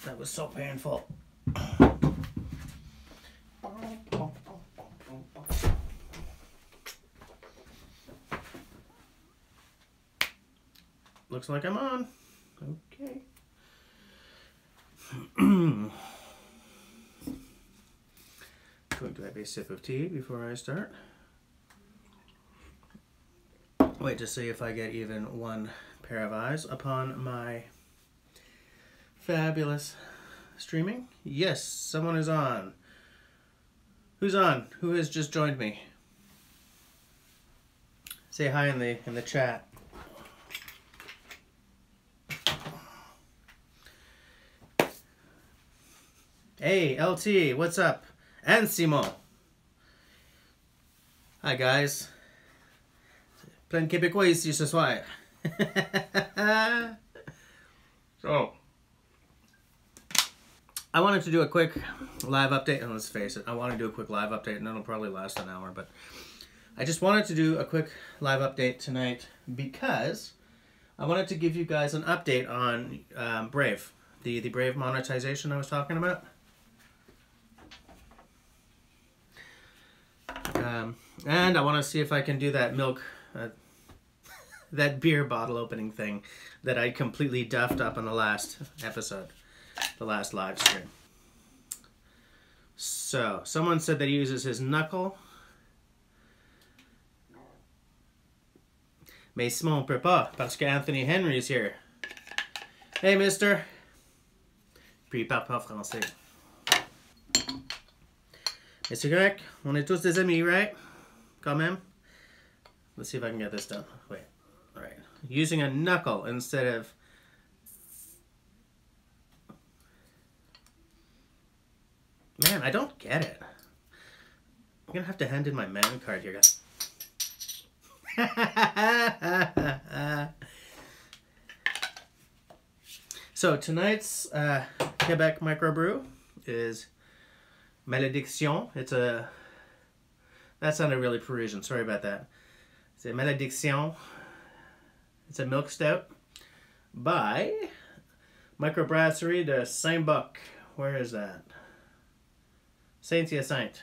That was so painful. Looks like I'm on. Okay. Going to have a sip of tea before I start. Wait to see if I get even one pair of eyes upon my fabulous streaming. Yes, someone is on. Who's on? Who has just joined me? Say hi in the chat. Hey, LT, what's up? And Simon. Hi, guys. Plein Québécois ici ce soir. So, I wanted to do a quick live update, and let's face it, I want to do a quick live update, and it'll probably last an hour, but I just wanted to do a quick live update tonight because I wanted to give you guys an update on Brave, the Brave monetization I was talking about. And I want to see if I can do that milk, that beer bottle opening thing that I completely duffed up in the last episode, the last live stream. So, someone said that he uses his knuckle. Mais Simon peut pas, parce que Anthony Henry's here. Hey, mister. Puis il parle pas français. Mais c'est correct. On est tous des amis, right? Quand même. Let's see if I can get this done. Wait. Alright. Using a knuckle instead of... Man, I don't get it. I'm gonna have to hand in my man card here, guys. So tonight's Quebec microbrew is Malédiction. It's a... That sounded really Parisian. Sorry about that. It's a Malédiction. It's a milk stout by Microbrasserie de Saint-Boc. Where is that? Saint-Hyacinthe.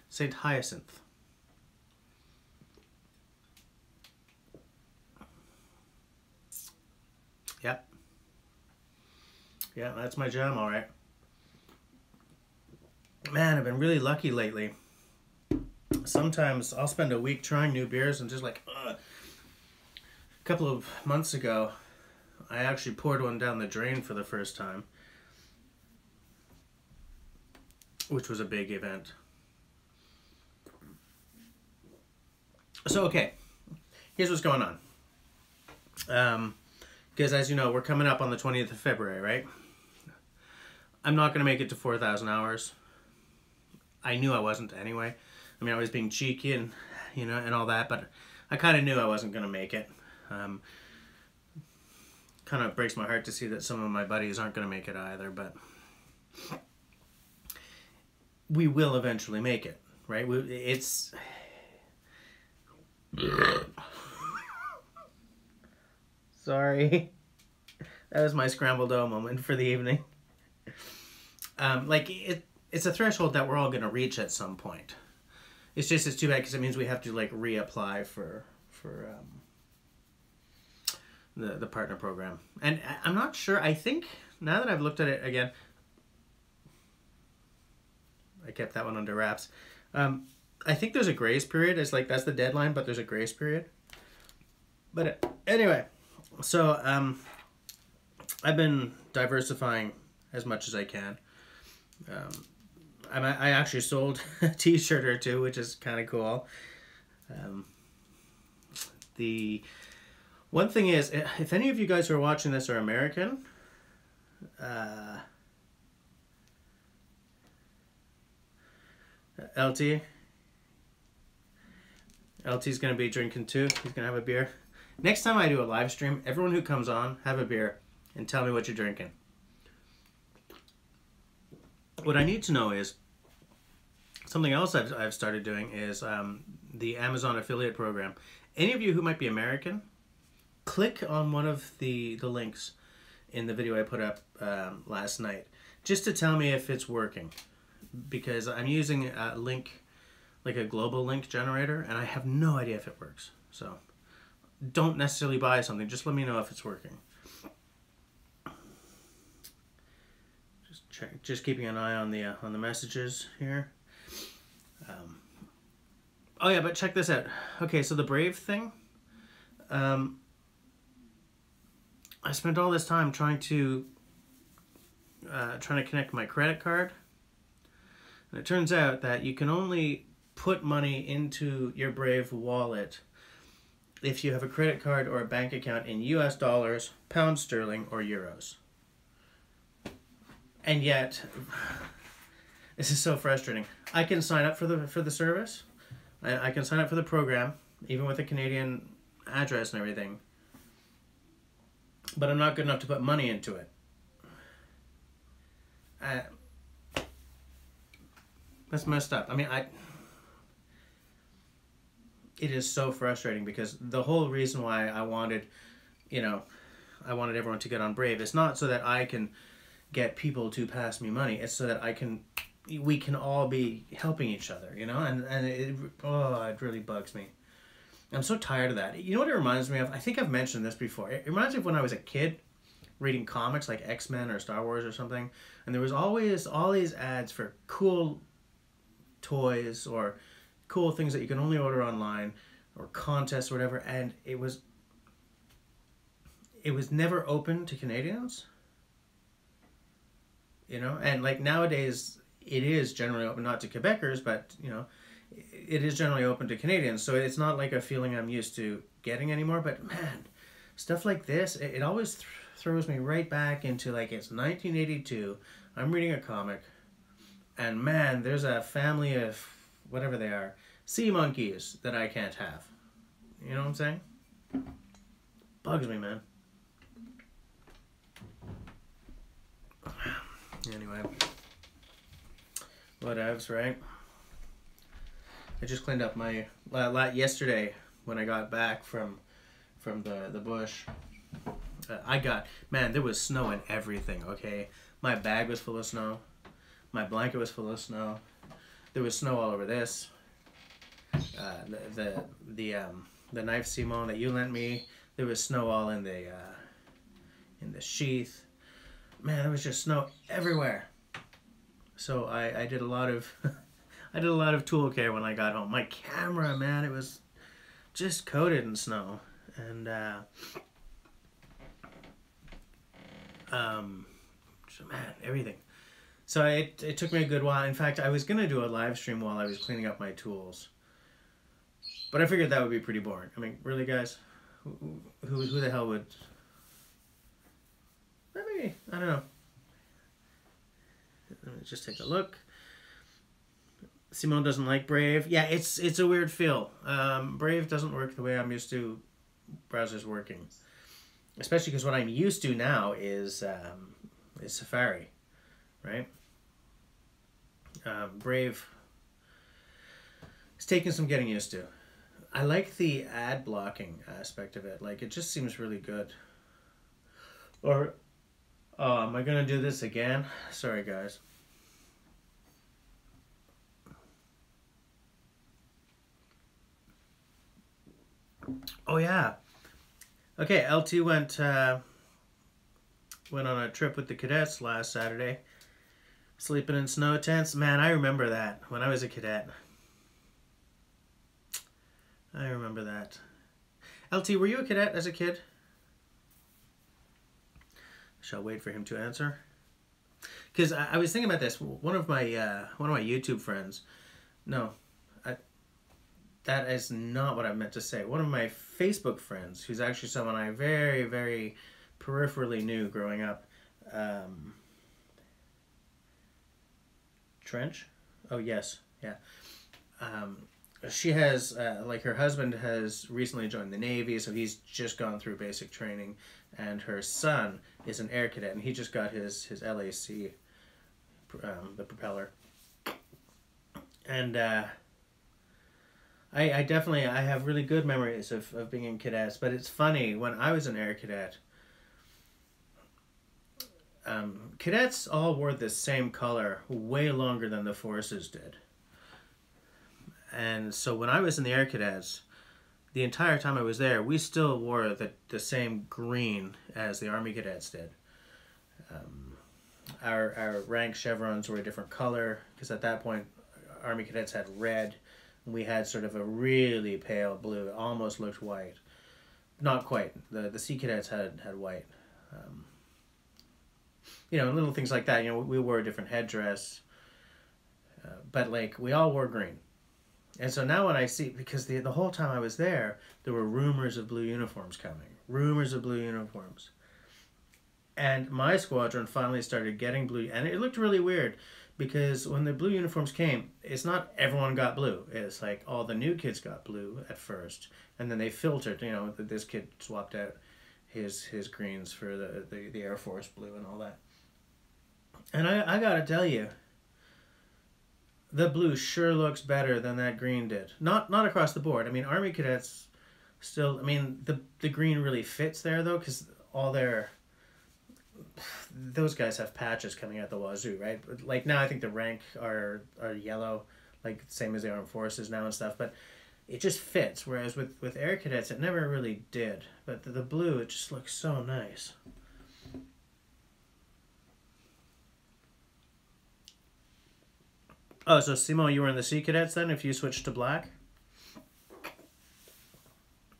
Saint Hyacinth. Yep. Yeah, that's my jam, all right. Man, I've been really lucky lately. Sometimes I'll spend a week trying new beers and just like, ugh. A couple of months ago, I actually poured one down the drain for the first time, which was a big event. So, okay, here's what's going on. Because as you know, we're coming up on the 20th of February, right? I'm not going to make it to 4,000 hours. I knew I wasn't anyway. I mean, I was being cheeky and, you know, and all that, but I kind of knew I wasn't going to make it. Kind of breaks my heart to see that some of my buddies aren't going to make it either, but we will eventually make it, right? It's... Sorry. That was my scrambled dough moment for the evening. Like, it's a threshold that we're all going to reach at some point. It's just, it's too bad because it means we have to, like, reapply for the partner program. And I'm not sure. I think, now that I've looked at it again, I kept that one under wraps. I think there's a grace period. It's like, that's the deadline, but there's a grace period. But anyway, so I've been diversifying as much as I can. I actually sold a t-shirt or two, which is kind of cool. The one thing is, if any of you guys who are watching this are American, LT's going to be drinking too. He's going to have a beer. Next time I do a live stream, everyone who comes on, have a beer and tell me what you're drinking. What I need to know is, something else I've started doing is the Amazon affiliate program. Any of you who might be American, click on one of the links in the video I put up last night, just to tell me if it's working, because I'm using a link, like a global link generator, and I have no idea if it works. So don't necessarily buy something, just let me know if it's working. Just keeping an eye on the messages here. Oh yeah, but check this out. Okay, so the Brave thing, I spent all this time trying to connect my credit card, and it turns out that you can only put money into your Brave wallet if you have a credit card or a bank account in US dollars, pounds sterling, or euros. And yet, this is so frustrating. I can sign up for the service. I can sign up for the program, even with a Canadian address and everything. But I'm not good enough to put money into it. That's messed up. I mean, it is so frustrating, because the whole reason why I wanted everyone to get on Brave is not so that I can get people to pass me money. It's so that we can all be helping each other, you know? And it really bugs me. I'm so tired of that. You know what it reminds me of? I think I've mentioned this before. It reminds me of when I was a kid reading comics like X-Men or Star Wars or something, and there was always all these ads for cool toys or cool things that you can only order online, or contests or whatever, and it was never open to Canadians. You know, and like nowadays it is generally open, not to Quebecers, but you know, it is generally open to Canadians. So it's not like a feeling I'm used to getting anymore. But man, stuff like this, it always throws me right back into like it's 1982. I'm reading a comic, and man, there's a family of whatever they are, sea monkeys that I can't have. You know what I'm saying? Bugs me, man. Anyway, whatevs, right? I just cleaned up my lot yesterday when I got back from the bush. Man, there was snow and everything. Okay, my bag was full of snow, my blanket was full of snow. There was snow all over this. The knife Simone that you lent me, there was snow all in the sheath. Man, there was just snow everywhere. So I did a lot of I did a lot of tool care when I got home. My camera, man, it was just coated in snow, and so, man, everything. So it took me a good while. In fact, I was gonna do a live stream while I was cleaning up my tools, but I figured that would be pretty boring. I mean, really, guys, who the hell would? Maybe, I don't know. Let me just take a look. Simone doesn't like Brave. Yeah, it's a weird feel. Brave doesn't work the way I'm used to browsers working. Especially because what I'm used to now is Safari, right? Brave, it's taking some getting used to. I like the ad blocking aspect of it. Like, it just seems really good. Or, am I gonna do this again? Sorry, guys. Oh yeah. Okay, LT went on a trip with the cadets last Saturday. Sleeping in snow tents. Man, I remember that when I was a cadet. I remember that. LT, were you a cadet as a kid? Shall wait for him to answer. Because I was thinking about this. One of my YouTube friends. No, that is not what I meant to say. One of my Facebook friends, who's actually someone I very, very peripherally knew growing up. Trench? Oh, yes. Yeah. She has, like, her husband has recently joined the Navy, so he's just gone through basic training. And her son is an air cadet, and he just got his LAC, the propeller. And I definitely, I have really good memories of being in cadets, but it's funny, when I was an air cadet, cadets all wore the same color way longer than the forces did. And so when I was in the air cadets, the entire time I was there, we still wore the same green as the Army cadets did. Our rank chevrons were a different color, because at that point, Army cadets had red, and we had sort of a really pale blue. It almost looked white. Not quite. The Sea cadets had white. You know, little things like that. You know, we wore a different headdress, but like we all wore green. And so now when I see, because the whole time I was there were rumors of blue uniforms coming. Rumors of blue uniforms. And my squadron finally started getting blue, and it looked really weird, because when the blue uniforms came, it's not everyone got blue. It's like all the new kids got blue at first, and then they filtered, you know, this kid swapped out his greens for the Air Force blue and all that. And I gotta tell you, the blue sure looks better than that green did. Not across the board. I mean, Army cadets still, I mean, the green really fits there, though, because those guys have patches coming out the wazoo, right? Like now I think the rank are yellow, like same as the armed forces now and stuff, but it just fits. Whereas with air cadets, it never really did. But the blue, it just looks so nice. Oh, so Simo, you were in the Sea Cadets then, if you switched to black?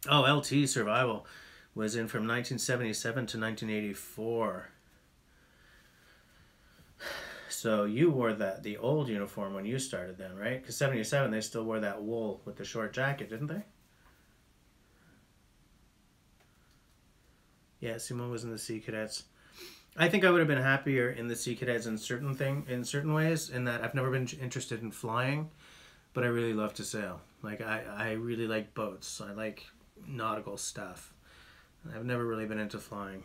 Oh, LT Survival was in from 1977 to 1984. So you wore the old uniform when you started then, right? Because 77, they still wore that wool with the short jacket, didn't they? Yeah, Simo was in the Sea Cadets. I think I would have been happier in the Sea Cadets in certain ways, in that I've never been interested in flying, but I really love to sail. Like I really like boats. I like nautical stuff. I've never really been into flying.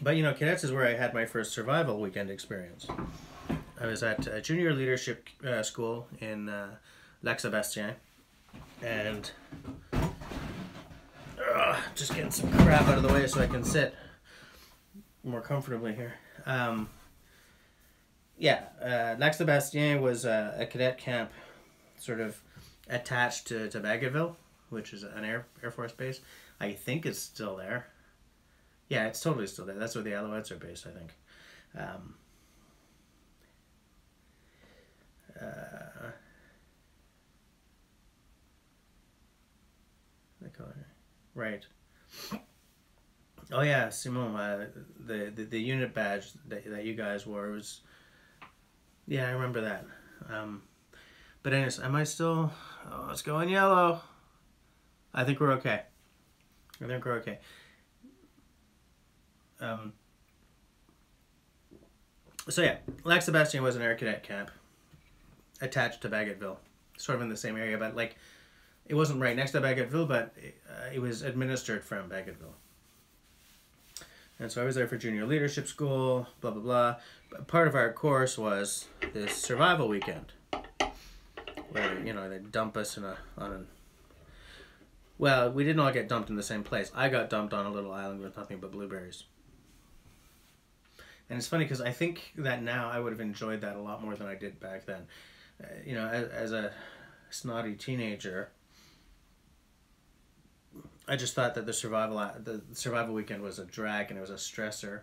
But you know, cadets is where I had my first survival weekend experience. I was at a junior leadership school in Lac-Sebastien, and just getting some crap out of the way so I can sit more comfortably here. Lac-Sebastien was a cadet camp sort of attached to Bagotville, which is an Air Force base. I think it's still there. Yeah, it's totally still there. That's where the Alouettes are based, I think. Right. Oh yeah, Simon. The unit badge that you guys wore was. Yeah, I remember that. But anyways, am I still? Oh, it's going yellow. I think we're okay. I think we're okay. So yeah, Lac-Sebastien was an air cadet camp attached to Bagotville, sort of in the same area, but like it wasn't right next to Bagotville, but it was administered from Bagotville. And so I was there for junior leadership school, blah blah blah. But part of our course was this survival weekend, where they dump us well, we didn't all get dumped in the same place. I got dumped on a little island with nothing but blueberries. And it's funny because I think that now I would have enjoyed that a lot more than I did back then. As a snotty teenager, I just thought that the survival weekend was a drag and it was a stressor.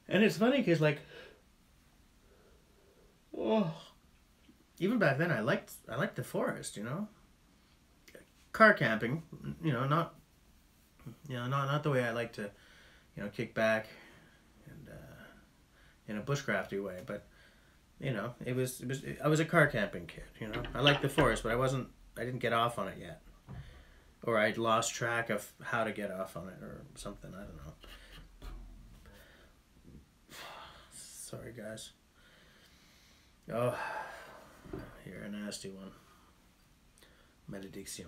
And it's funny because even back then I liked the forest, car camping, not the way I like to, kick back and in a bushcrafty way, but I was a car camping kid, I liked the forest, but I didn't get off on it yet, or I'd lost track of how to get off on it or something. I don't know. Sorry guys. Oh, you're a nasty one. Malediction.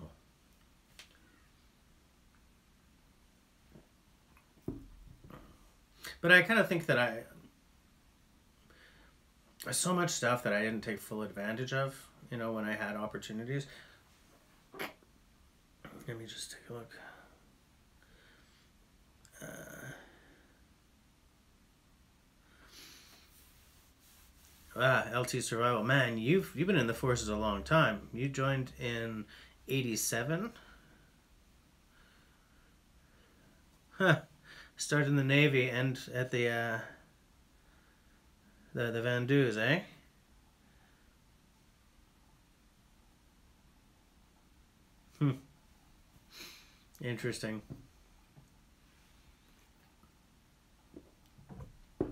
But I kind of think that there's so much stuff that I didn't take full advantage of, you know, when I had opportunities. Let me just take a look. LT Survival. Man, you've been in the forces a long time. You joined in 87? Huh. Started in the Navy and at the Van Duys, eh? Interesting.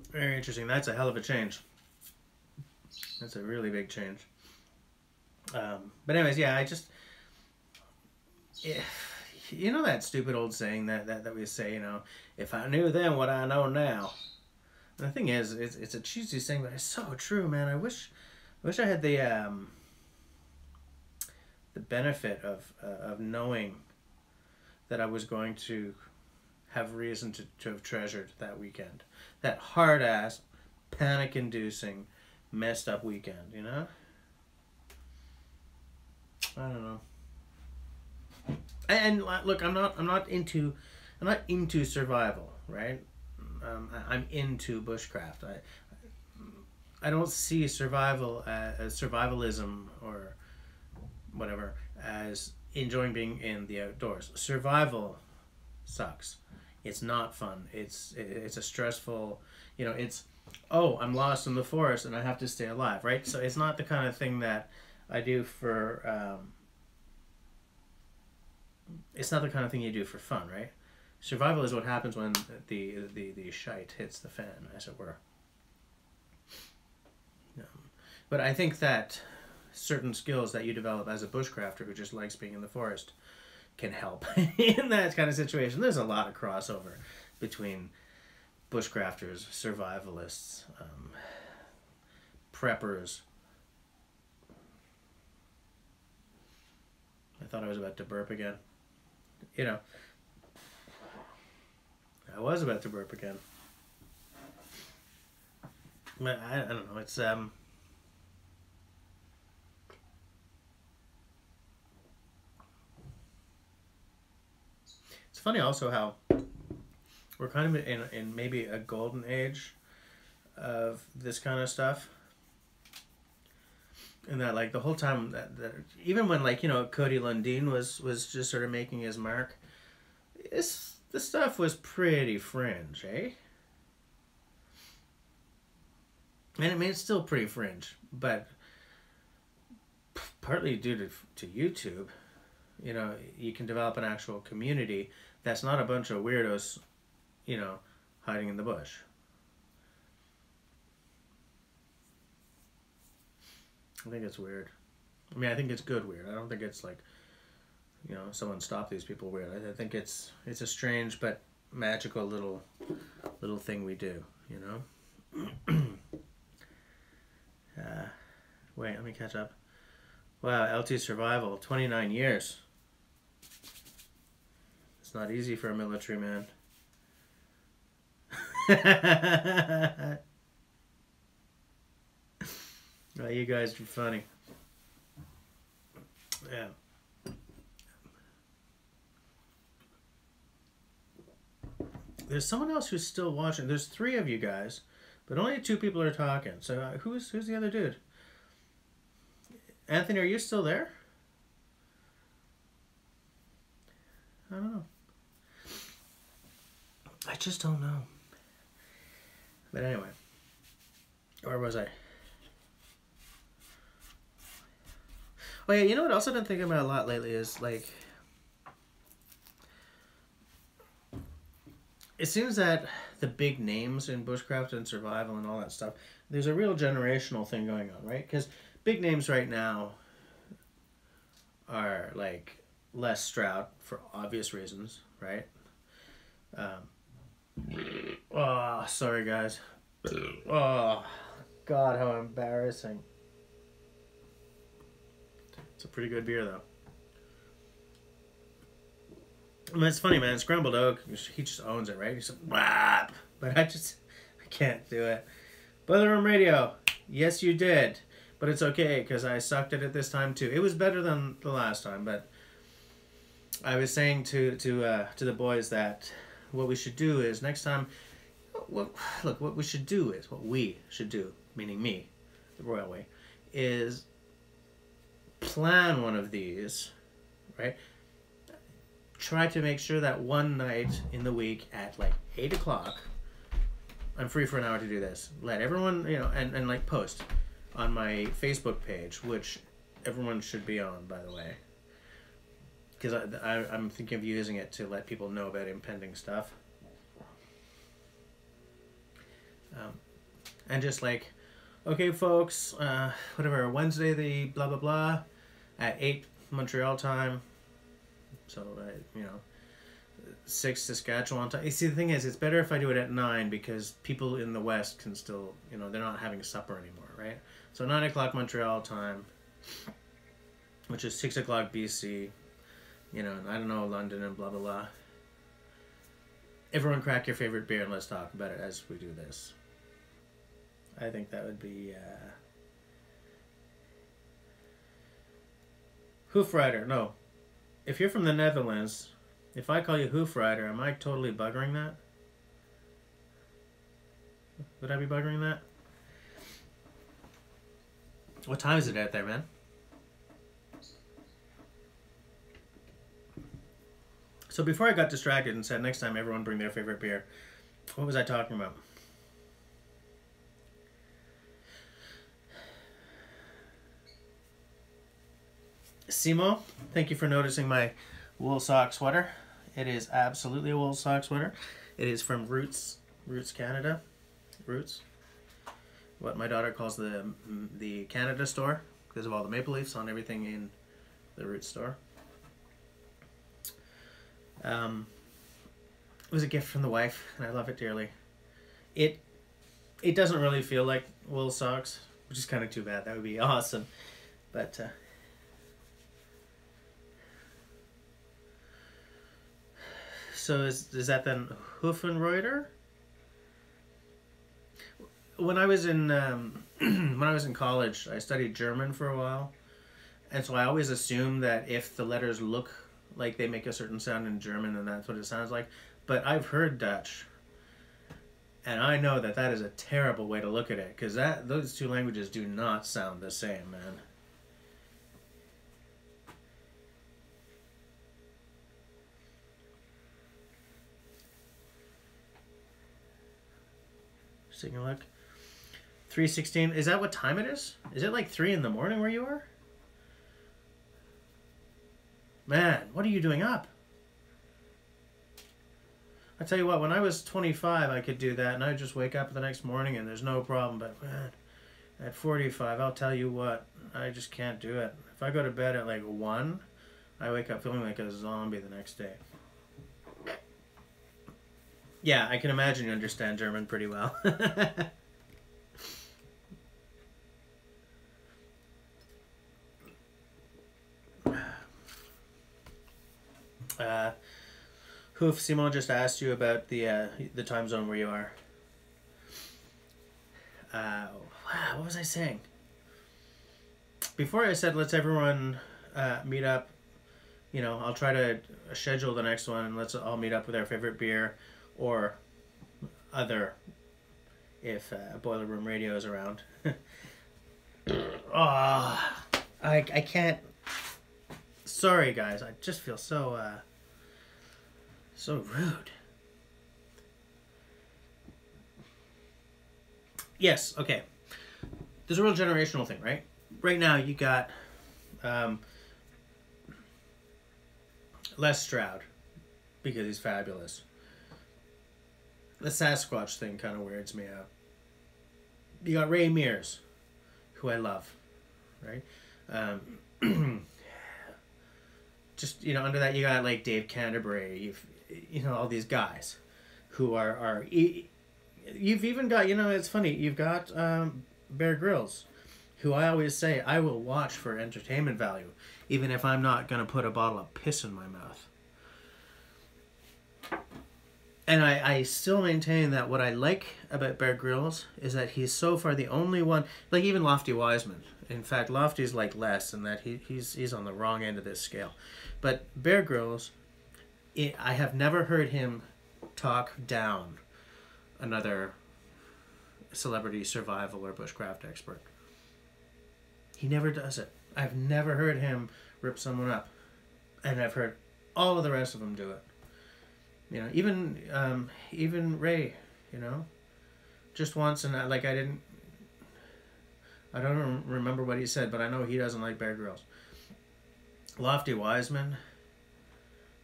Very interesting. That's a hell of a change. That's a really big change. But anyways, yeah, you know that stupid old saying that we say, you know, if I knew then what I know now. And the thing is, it's a cheesy saying, but it's so true, man. I wish I had the benefit of knowing that I was going to have reason to have treasured that weekend. That hard-ass, panic-inducing, messed up weekend, you know? I don't know. And look, I'm not into survival, right? I'm into bushcraft. I don't see survival as survivalism or whatever as enjoying being in the outdoors. Survival sucks. It's not fun. It's a stressful, you know, it's, oh, I'm lost in the forest and I have to stay alive, right? So it's not the kind of thing that I do for, it's not the kind of thing you do for fun, right? Survival is what happens when the shite hits the fan, as it were. But I think that certain skills that you develop as a bushcrafter who just likes being in the forest can help in that kind of situation. There's a lot of crossover between bushcrafters, survivalists, preppers. I thought I was about to burp again. You know, I was about to burp again. I don't know, it's funny also how we're kind of in maybe a golden age of this kind of stuff. And that, like, the whole time that even when, like, you know, Cody Lundin was just sort of making his mark, the stuff was pretty fringe, eh? And I mean, it's still pretty fringe, but partly due to YouTube, you know, you can develop an actual community that's not a bunch of weirdos, you know, hiding in the bush. I think it's weird. I mean, I think it's good weird. I don't think it's like, you know, someone stop these people weird. I think it's a strange but magical little thing we do, you know? Wait, let me catch up. Wow, LT survival, 29 years. It's not easy for a military man. Well, you guys are funny. Yeah. There's someone else who's still watching. There's 3 of you guys, but only 2 people are talking. So who's the other dude? Anthony, are you still there? I don't know. I just don't know. But anyway, where was I? Oh yeah, you know what else I've been thinking about a lot lately is, like, it seems that the big names in bushcraft and survival and all that stuff, there's a real generational thing going on, right? Because big names right now are, like, Les Stroud for obvious reasons, right? Oh, sorry guys. Oh, God, how embarrassing. It's a pretty good beer, though. I mean, it's funny, man. Scrambled Oak, he just owns it, right? He's like, wah! But I just, can't do it. Boiler Room Radio. Yes, you did. But it's okay, because I sucked at it this time, too. It was better than the last time, but I was saying to the boys that what we should do is next time... what we should do is, what we should do, meaning me, the Royal Way, is plan one of these, right? Try to make sure that one night in the week at like 8 o'clock, I'm free for an hour to do this. Let everyone, you know, and like post on my Facebook page, which everyone should be on, by the way. Because I'm thinking of using it to let people know about impending stuff. And just like, okay, folks, whatever, Wednesday the blah, blah, blah, at 8 Montreal time. So, you know, 6 Saskatchewan time. You see, the thing is, it's better if I do it at 9 because people in the West can still, you know, they're not having supper anymore, right? So 9 o'clock Montreal time, which is 6 o'clock BC, you know, I don't know, London and blah, blah, blah. Everyone crack your favorite beer and let's talk about it as we do this. I think that would be... Hoofrider, no. If you're from the Netherlands, if I call you Hoofrider, am I totally buggering that? Would I be buggering that? What time is it out there, man? So before I got distracted and said next time everyone bring their favorite beer, what was I talking about? Simo, thank you for noticing my wool sock sweater. It is absolutely a wool sock sweater. It is from Roots Canada. Roots. What my daughter calls the Canada store because of all the maple leafs on everything in the Roots store. It was a gift from the wife, and I love it dearly. It doesn't really feel like wool socks, which is kind of too bad. That would be awesome, but. So is that then Hoofenreuter? When I was in college, I studied German for a while, and so I always assumed that if the letters look like they make a certain sound in German, then that's what it sounds like. But I've heard Dutch, and I know that that is a terrible way to look at it, because those two languages do not sound the same, man. Taking a look. 3:16. Is that what time it is? Is it like 3 in the morning where you are? Man, what are you doing up? I tell you what, when I was 25, I could do that, and I'd just wake up the next morning, and there's no problem. But man, at 45, I'll tell you what, I just can't do it. If I go to bed at like 1, I wake up feeling like a zombie the next day. Yeah, I can imagine you understand German pretty well. Hoof, Simon just asked you about the time zone where you are. What was I saying? Before I said let's everyone meet up, you know, I'll try to schedule the next one and let's all meet up with our favorite beer. Or other, if Boiler Room Radio is around. I can't. Sorry, guys. I just feel so rude. Yes. Okay. There's a real generational thing, right? Right now, you got Les Stroud because he's fabulous. The Sasquatch thing kind of weirds me out. You got Ray Mears, who I love, right? Just, you know, under that you got like Dave Canterbury, you know, all these guys who are you've even got, you know, it's funny, you've got Bear Grylls, who I always say I will watch for entertainment value, even if I'm not going to put a bottle of piss in my mouth. And I still maintain that what I like about Bear Grylls is that he's so far the only one, like even Lofty Wiseman. In fact, Lofty's like less in that he's on the wrong end of this scale. But Bear Grylls, I have never heard him talk down another celebrity survival or bushcraft expert. He never does it. I've never heard him rip someone up. And I've heard all of the rest of them do it. You know, even Ray, you know, just once, and I don't remember what he said, but I know he doesn't like Bear Grylls. Lofty Wiseman,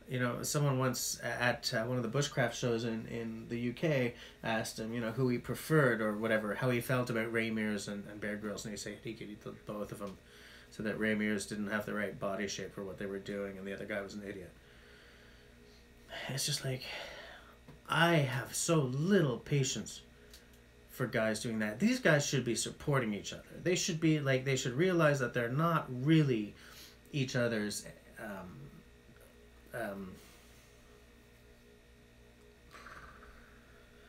you know, someone once at one of the bushcraft shows in the UK asked him, you know, who he preferred or whatever, how he felt about Ray Mears and Bear Grylls, and he said he could eat both of them, so that Ray Mears didn't have the right body shape for what they were doing, and the other guy was an idiot. It's just like, I have so little patience for guys doing that. These guys should be supporting each other. They should be like, they should realize that they're not really each other's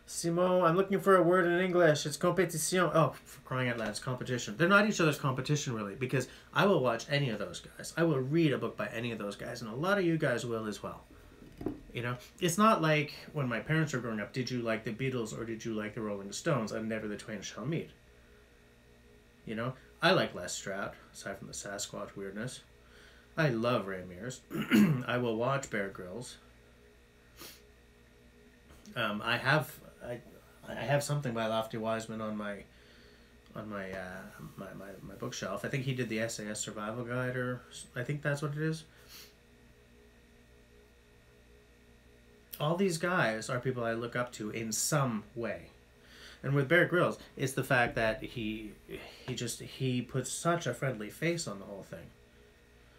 Simon, I'm looking for a word in English. It's competition. Oh, for crying out loud, it's competition. They're not each other's competition, really, because I will watch any of those guys. I will read a book by any of those guys, and a lot of you guys will as well. You know, it's not like when my parents were growing up, did you like the Beatles or did you like the Rolling Stones? And never the twain shall meet. You know, I like Les Stroud, aside from the Sasquatch weirdness. I love Ray Mears. I will watch Bear Grylls. I have something by Lofty Wiseman on my bookshelf. I think he did the SAS Survival Guide, or I think that's what it is. All these guys are people I look up to in some way. And with Bear Grylls, it's the fact that he puts such a friendly face on the whole thing.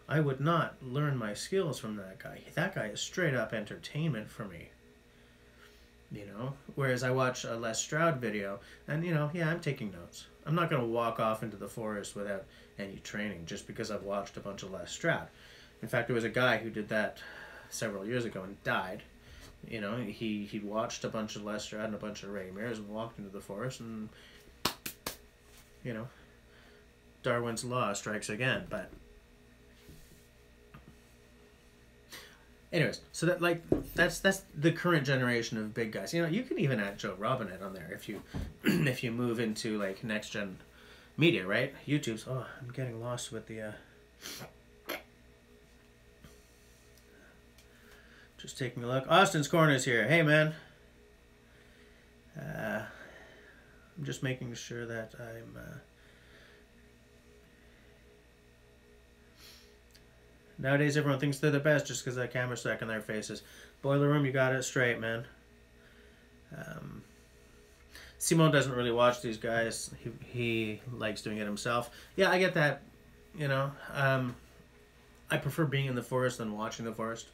I would not learn my skills from that guy. That guy is straight up entertainment for me. You know? Whereas I watch a Les Stroud video, and, you know, yeah, I'm taking notes. I'm not going to walk off into the forest without any training just because I've watched a bunch of Les Stroud. In fact, there was a guy who did that several years ago and died. You know, he watched a bunch of Les Stroud and a bunch of Ray Mears and walked into the forest, and, you know, Darwin's law strikes again. But anyways, so that, like, that's the current generation of big guys. You know, you can even add Joe Robinette on there if you if you move into like next gen media, right? YouTube's, oh, I'm getting lost with the just taking a look. Austin's Corner's here. Hey, man. I'm just making sure that I'm nowadays everyone thinks they're the best just because that camera's stuck in their faces. Boiler Room, you got it straight, man. Simon doesn't really watch these guys. He likes doing it himself. Yeah, I get that. You know, I prefer being in the forest than watching the forest.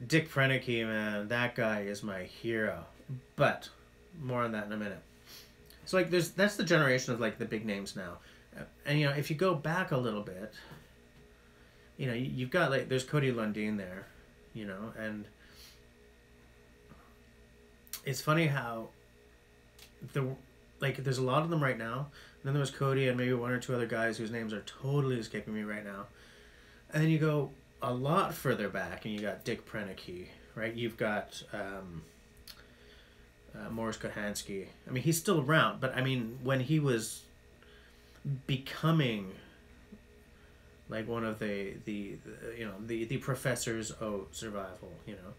Dick Prenicky, man, that guy is my hero. But more on that in a minute. So like, that's the generation of like the big names now. And you know, if you go back a little bit, you know, you've got like, there's Cody Lundin there, you know, and it's funny how there's a lot of them right now. And then there was Cody and maybe one or two other guys whose names are totally escaping me right now. And then you go a lot further back and you got Dick Prenicky, right? You've got Morris Kohansky. I mean, he's still around, but I mean, when he was becoming like one of the you know, the professors of survival, you know,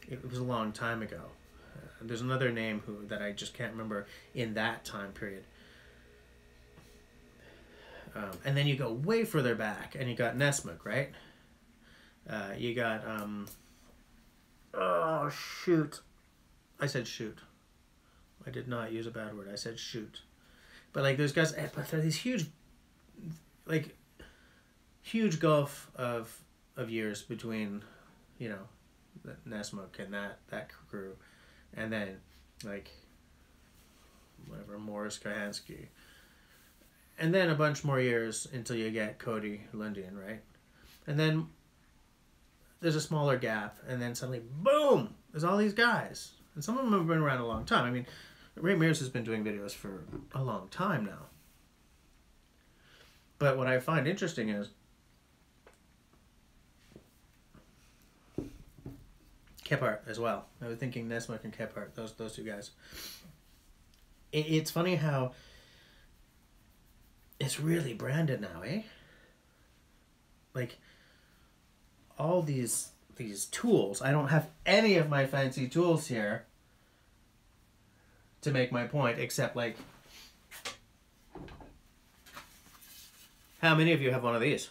it was a long time ago. There's another name that I just can't remember in that time period. And then you go way further back and you got Nesmuk, right? You got oh shoot, I said shoot. I did not use a bad word. I said shoot. But like, those guys, but there are these huge, like, huge gulf of years between, you know, Nesmuk and that crew, and then like whatever, Morris Kohansky, and then a bunch more years until you get Cody Lundin, right? And then there's a smaller gap, and then suddenly, boom, there's all these guys. And some of them have been around a long time. I mean, Ray Mears has been doing videos for a long time now. But what I find interesting is Kephart as well. I was thinking Nesmith and Kephart, those two guys. It's funny how it's really branded now, eh? Like, all these tools. I don't have any of my fancy tools here to make my point, except, like, how many of you have one of these?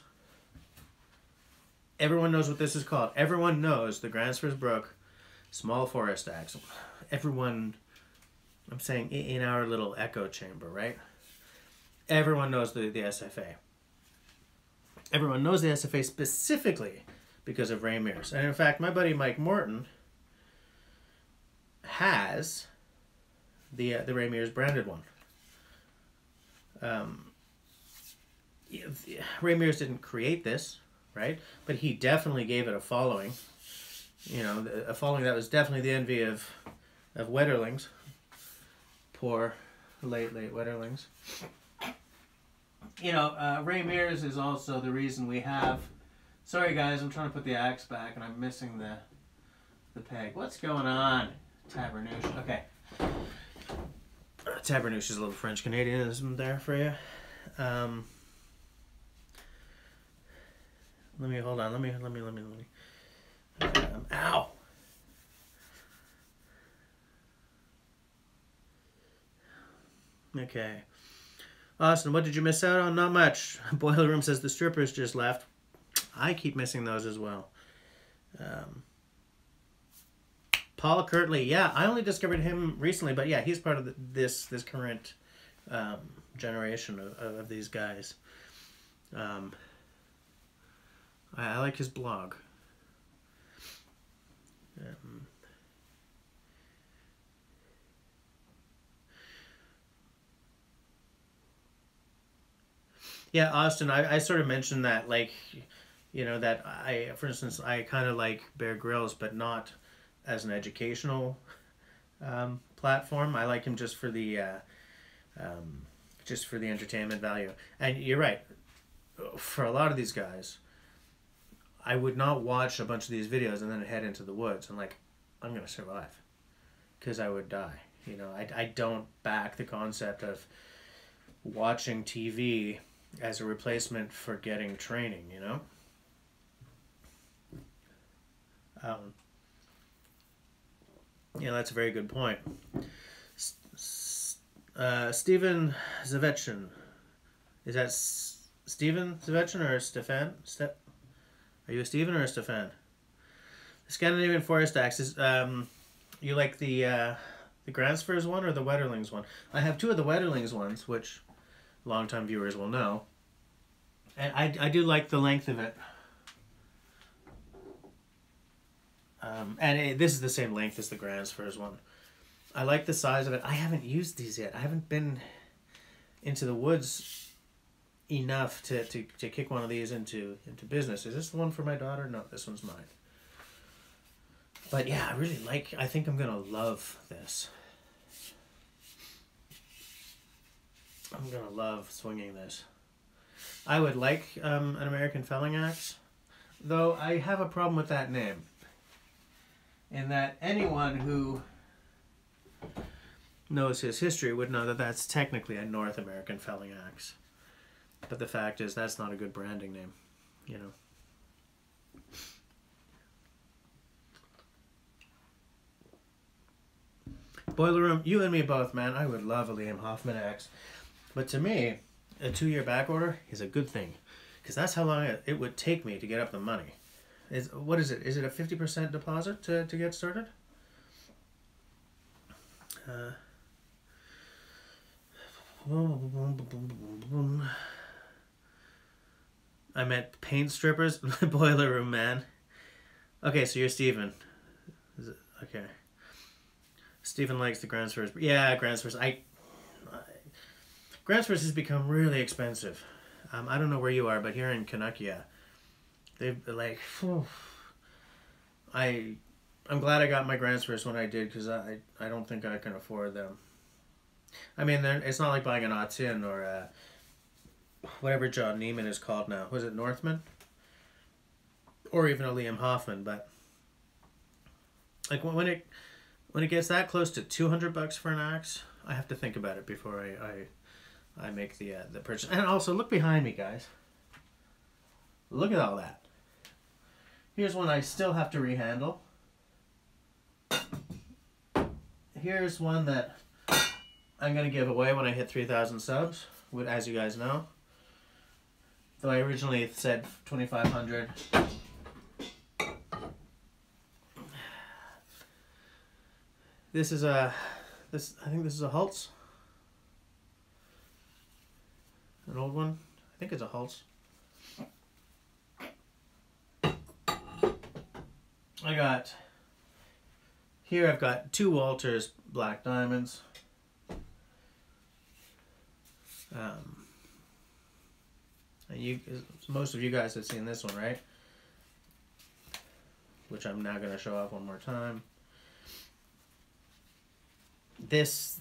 Everyone knows what this is called. Everyone knows the Gransfors Brook small forest axe. Everyone, I'm saying in our little echo chamber, right? Everyone knows the SFA. Everyone knows the SFA specifically because of Ray Mears. And in fact, my buddy Mike Morton has the Ray Mears branded one. Ray Mears didn't create this, right? But he definitely gave it a following. You know, a following that was definitely the envy of Wetterlings. Poor late Wetterlings. You know, Ray Mears is also the reason we have... Sorry guys, I'm trying to put the axe back and I'm missing the peg. What's going on? Tabernouche. Okay. Tabernouche is a little French Canadianism there for you. Let me hold on. Let me. Ow. Okay. Austin, what did you miss out on? Not much. Boiler Room says the strippers just left. I keep missing those as well. Paul Kirtley, yeah, I only discovered him recently, but yeah, he's part of this current generation of these guys. I like his blog. Yeah, Austin, I sort of mentioned that, like, you know, that for instance, I kind of like Bear Grylls, but not as an educational platform. I like him just for the entertainment value. And you're right, for a lot of these guys, I would not watch a bunch of these videos and then head into the woods and like, I'm gonna survive, because I would die. You know, I don't back the concept of watching TV as a replacement for getting training, you know? Yeah, that's a very good point. Steven Zavechin. Is that Steven Zavechin or Stefan? Are you a Steven or a Stefan? The Scandinavian Forest Axe is, you like the Gransfors one or the Wetterlings one? I have two of the Wetterlings ones, which longtime viewers will know. And I do like the length of it. This is the same length as the Gransfors one. I like the size of it. I haven't used these yet. I haven't been into the woods enough to kick one of these into business. Is this the one for my daughter? No, this one's mine. But yeah, I think I'm gonna love this. I'm gonna love swinging this. I would like an American felling axe, though I have a problem with that name. In that anyone who knows his history would know that that's technically a North American felling axe. But the fact is, that's not a good branding name, you know. Boiler Room, you and me both, man. I would love a Liam Hoffman axe. But to me, a 2-year back order is a good thing, because that's how long it would take me to get up the money. What is it? Is it a 50% deposit to get started? I meant paint strippers. Boiler Room, man. Okay, so you're Steven. Okay. Steven likes the Gransfors. Yeah, Gransfors. Gransfors has become really expensive. I don't know where you are, but here in Canuckia, they've like, I'm glad I got my grants first when I did, because I don't think I can afford them. I mean, it's not like buying an Autin or a, whatever John Neiman is called now. Was it Northman? Or even a Liam Hoffman, but like when it gets that close to $200 for an axe, I have to think about it before I make the purchase. And also, look behind me, guys. Look at all that. Here's one I still have to rehandle. Here's one that I'm going to give away when I hit 3,000 subs, as you guys know. Though I originally said 2,500. This is I think this is a Holtz. An old one. I think it's a Holtz. I've got 2 Walters Black Diamonds. And most of you guys have seen this one, right? Which I'm now going to show off one more time. This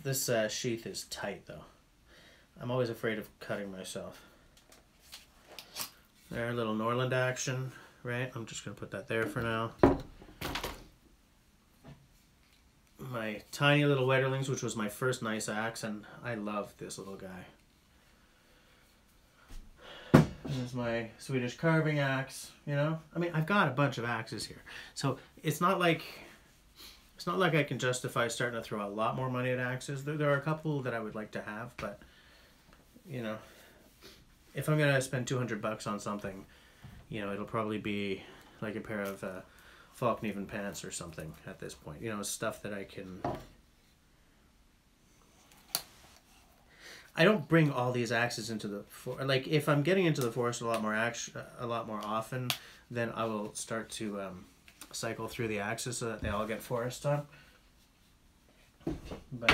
sheath is tight, though. I'm always afraid of cutting myself. There, a little Norland action, right? I'm just going to put that there for now. My tiny little Wetterlings, which was my first nice axe, and I love this little guy. There's my Swedish carving axe, you know? I mean, I've got a bunch of axes here. So it's not like I can justify starting to throw a lot more money at axes. There are a couple that I would like to have, but, you know, if I'm going to spend $200 on something, you know, it'll probably be like a pair of Falkneven pants or something at this point. You know, stuff that I can... I don't bring all these axes into the like if I'm getting into the forest a lot more often, then I will start to cycle through the axes so that they all get forest time. But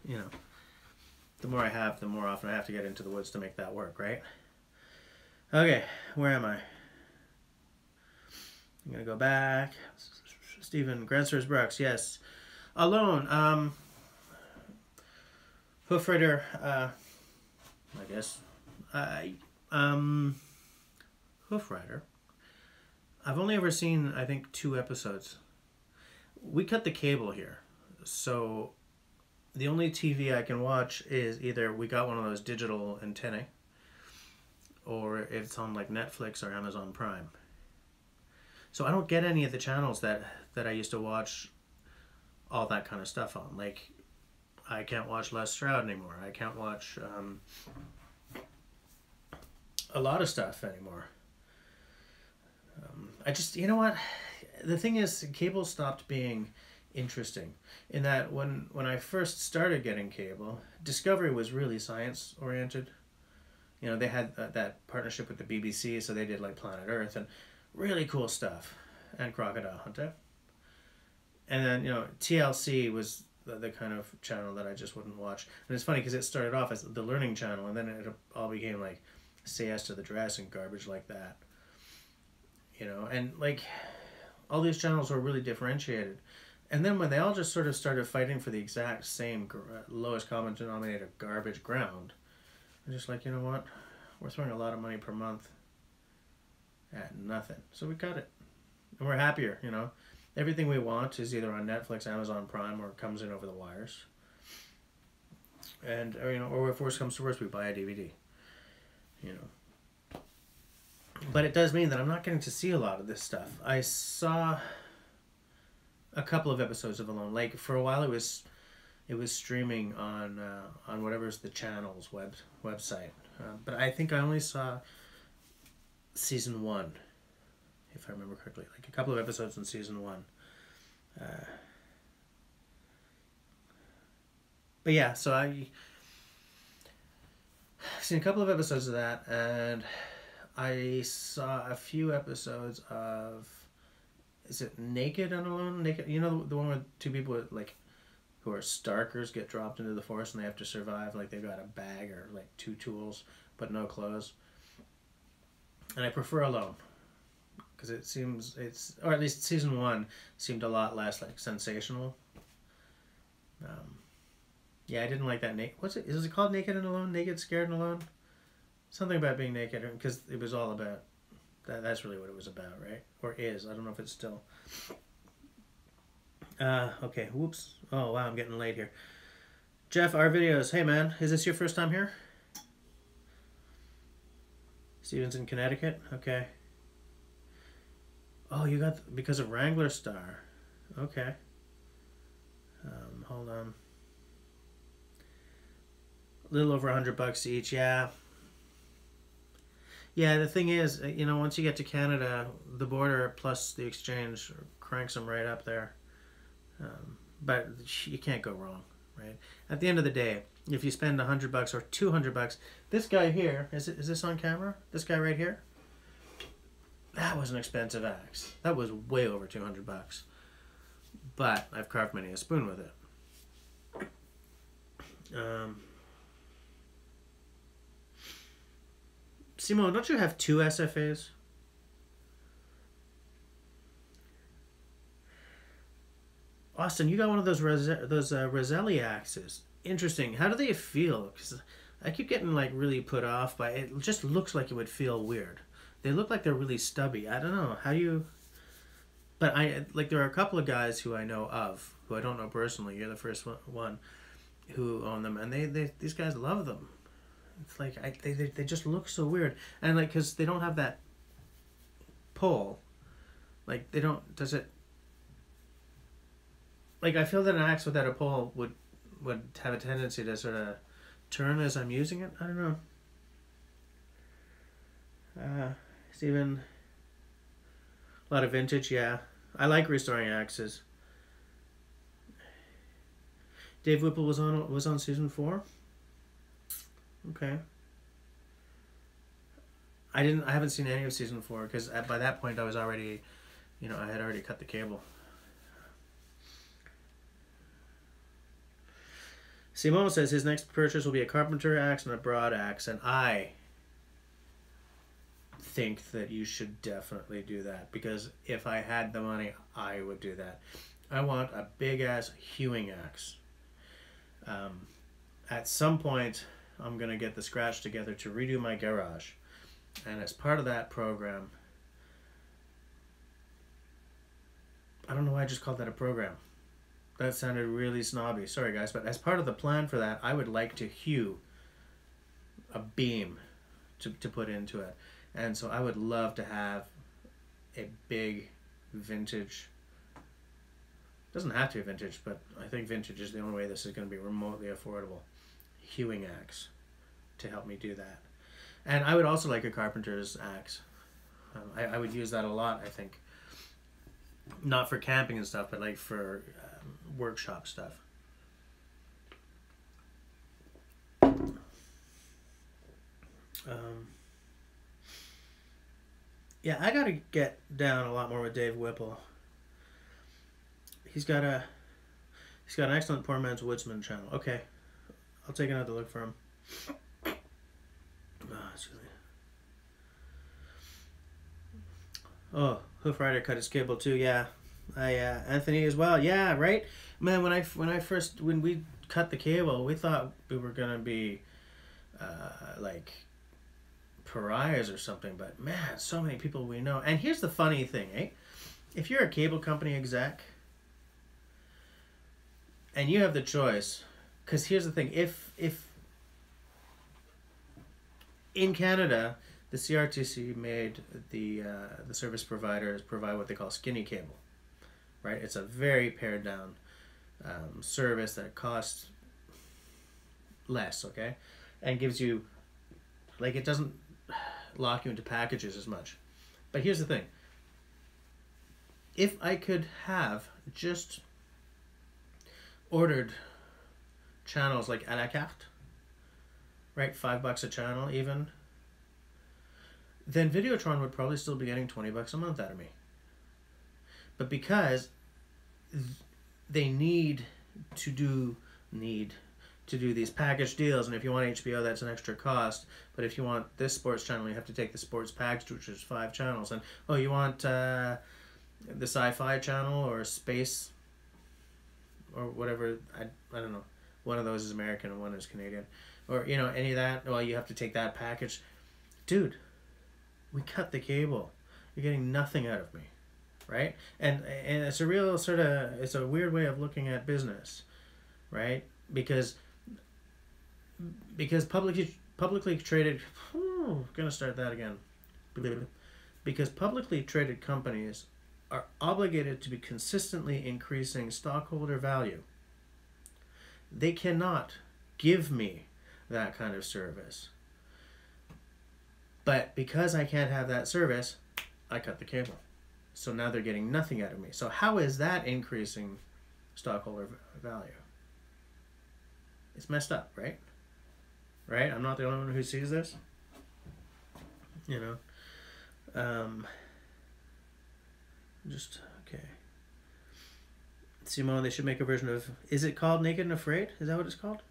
you know, the more I have, the more often I have to get into the woods to make that work, right? Okay, where am I? I'm gonna go back. Stephen Gransfors Brooks, yes. Alone. Hoof Rider, I guess. Hoof Rider. I've only ever seen, I think, 2 episodes. We cut the cable here, so the only TV I can watch is either we got one of those digital antennae, or it's on like Netflix or Amazon Prime. So I don't get any of the channels that I used to watch all that kind of stuff on. Like, I can't watch Les Stroud anymore. I can't watch a lot of stuff anymore. I just, you know what? The thing is, cable stopped being interesting. In that when I first started getting cable, Discovery was really science-oriented. You know, they had that partnership with the BBC, so they did like Planet Earth and really cool stuff. And Crocodile Hunter. And then, you know, TLC was the kind of channel that I just wouldn't watch. And it's funny because it started off as the learning channel, and then it all became like Say Yes to the Dress and garbage like that. You know, and like all these channels were really differentiated. And then when they all just sort of started fighting for the exact same lowest common denominator garbage ground, I'm just like, you know what? We're throwing a lot of money per month at nothing. So we cut it. And we're happier, you know. Everything we want is either on Netflix, Amazon Prime, or comes in over the wires. And, or, you know, or if worse comes to worse, we buy a DVD. You know. But it does mean that I'm not getting to see a lot of this stuff. I saw a couple of episodes of Alone. Like, for a while it was streaming on whatever's the channel's website. But I think I only saw season 1. If I remember correctly, like a couple of episodes in season 1. But yeah, so I've seen a couple of episodes of that, and I saw a few episodes of, is it Naked and Alone? Naked, you know, the one where 2 people with, like, who are starkers get dropped into the forest and they have to survive, like they've got a bag or like 2 tools but no clothes. And I prefer Alone. because it seems or at least season 1 seemed a lot less like sensational. Yeah, I didn't like that. What's it? Is it called Naked and Alone? Naked, Scared and Alone? Something about being naked, because it was all about that. That's really what it was about, right? Or is. I don't know if it's still. Okay. Whoops. Oh wow, I'm getting late here. Jeff, our videos. Hey man, is this your first time here? Steven's in Connecticut. Okay. Oh, you got because of Wrangler Star. Okay. Hold on. A little over $100 each. Yeah. Yeah, the thing is, you know, once you get to Canada, the border plus the exchange cranks them right up there. But you can't go wrong, right? At the end of the day, if you spend $100 or $200, this guy here, is this on camera? This guy right here? That was an expensive axe. That was way over $200. But I've carved many a spoon with it. Simone, don't you have 2 SFAs? Austin, you got one of those Roselli axes. Interesting. How do they feel? Because I keep getting like really put off by it. It just looks like it would feel weird. They look like they're really stubby. I don't know. How do you... But there are a couple of guys who I know of, who I don't know personally. You're the first one who own them, and these guys love them. It's like they just look so weird, and like because they don't have that pull, like they don't. Does it? Like I feel that an axe without a pull would have a tendency to sort of turn as I'm using it. I don't know. Steven, a lot of vintage. Yeah, I like restoring axes. Dave Whipple was on season 4. Okay. I haven't seen any of season 4 because by that point I was already, you know, I had already cut the cable. Simone says his next purchase will be a carpenter axe and a broad axe, and I think that you should definitely do that, because if I had the money, I would do that. I want a big ass hewing axe. At some point, I'm going to get the scratch together to redo my garage. And as part of that program, I don't know why I just called that a program. That sounded really snobby. Sorry guys, but as part of the plan for that, I would like to hew a beam to put into it. And so I would love to have a big vintage... Doesn't have to be vintage, but I think vintage is the only way this is going to be remotely affordable. Hewing axe to help me do that. And I would also like a carpenter's axe. I would use that a lot, I think. Not for camping and stuff, but like for workshop stuff. Yeah, I gotta get down a lot more with Dave Whipple. He's got an excellent Poor Man's Woodsman channel. Okay, I'll take another look for him. Excuse me. Oh, Hoof Rider cut his cable too. Yeah, Anthony as well. Yeah, right. Man, when we cut the cable, we thought we were gonna be like pariahs or something. But man, so many people we know. And here's the funny thing, eh? If you're a cable company exec and you have the choice, because here's the thing: if in Canada, the CRTC made the service providers provide what they call skinny cable, right? It's a very pared down service that costs less, okay, and gives you, like, it doesn't lock you into packages as much. But here's the thing: if I could have just ordered channels like a la carte, right, $5 a channel even, then Videotron would probably still be getting $20 a month out of me. But because they need to do these package deals, and if you want HBO, that's an extra cost. But if you want this sports channel, you have to take the sports package, which is 5 channels. And oh, you want the sci-fi channel or space or whatever? I don't know. One of those is American and one is Canadian, or you know, any of that. Well, you have to take that package, dude. We cut the cable. You're getting nothing out of me, right? And it's a real sort of, it's a weird way of looking at business, right? Because publicly traded, gonna start that again. Because publicly traded companies are obligated to be consistently increasing stockholder value. They cannot give me that kind of service. But because I can't have that service, I cut the cable. So now they're getting nothing out of me. So how is that increasing stockholder value? It's messed up, right? Right? I'm not the only one who sees this. You know? Just, okay. Simone, they should make a version of... Is it called Naked and Afraid? Is that what it's called?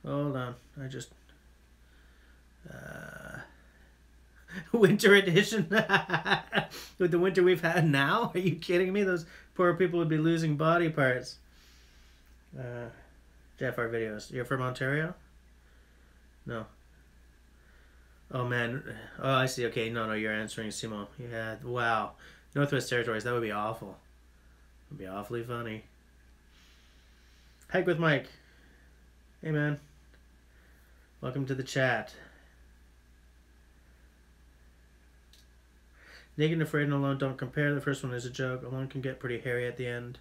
Hold on. I just... winter edition. With the winter we've had now? Are you kidding me? Those poor people would be losing body parts. Jeff, our videos. You're from Ontario? No. Oh, man. Oh, I see. Okay, no, you're answering Simon. Yeah, wow. Northwest Territories, that would be awful. It would be awfully funny. Hike with Mike. Hey, man. Welcome to the chat. Naked and Afraid and Alone don't compare. The first one is a joke. Alone can get pretty hairy at the end.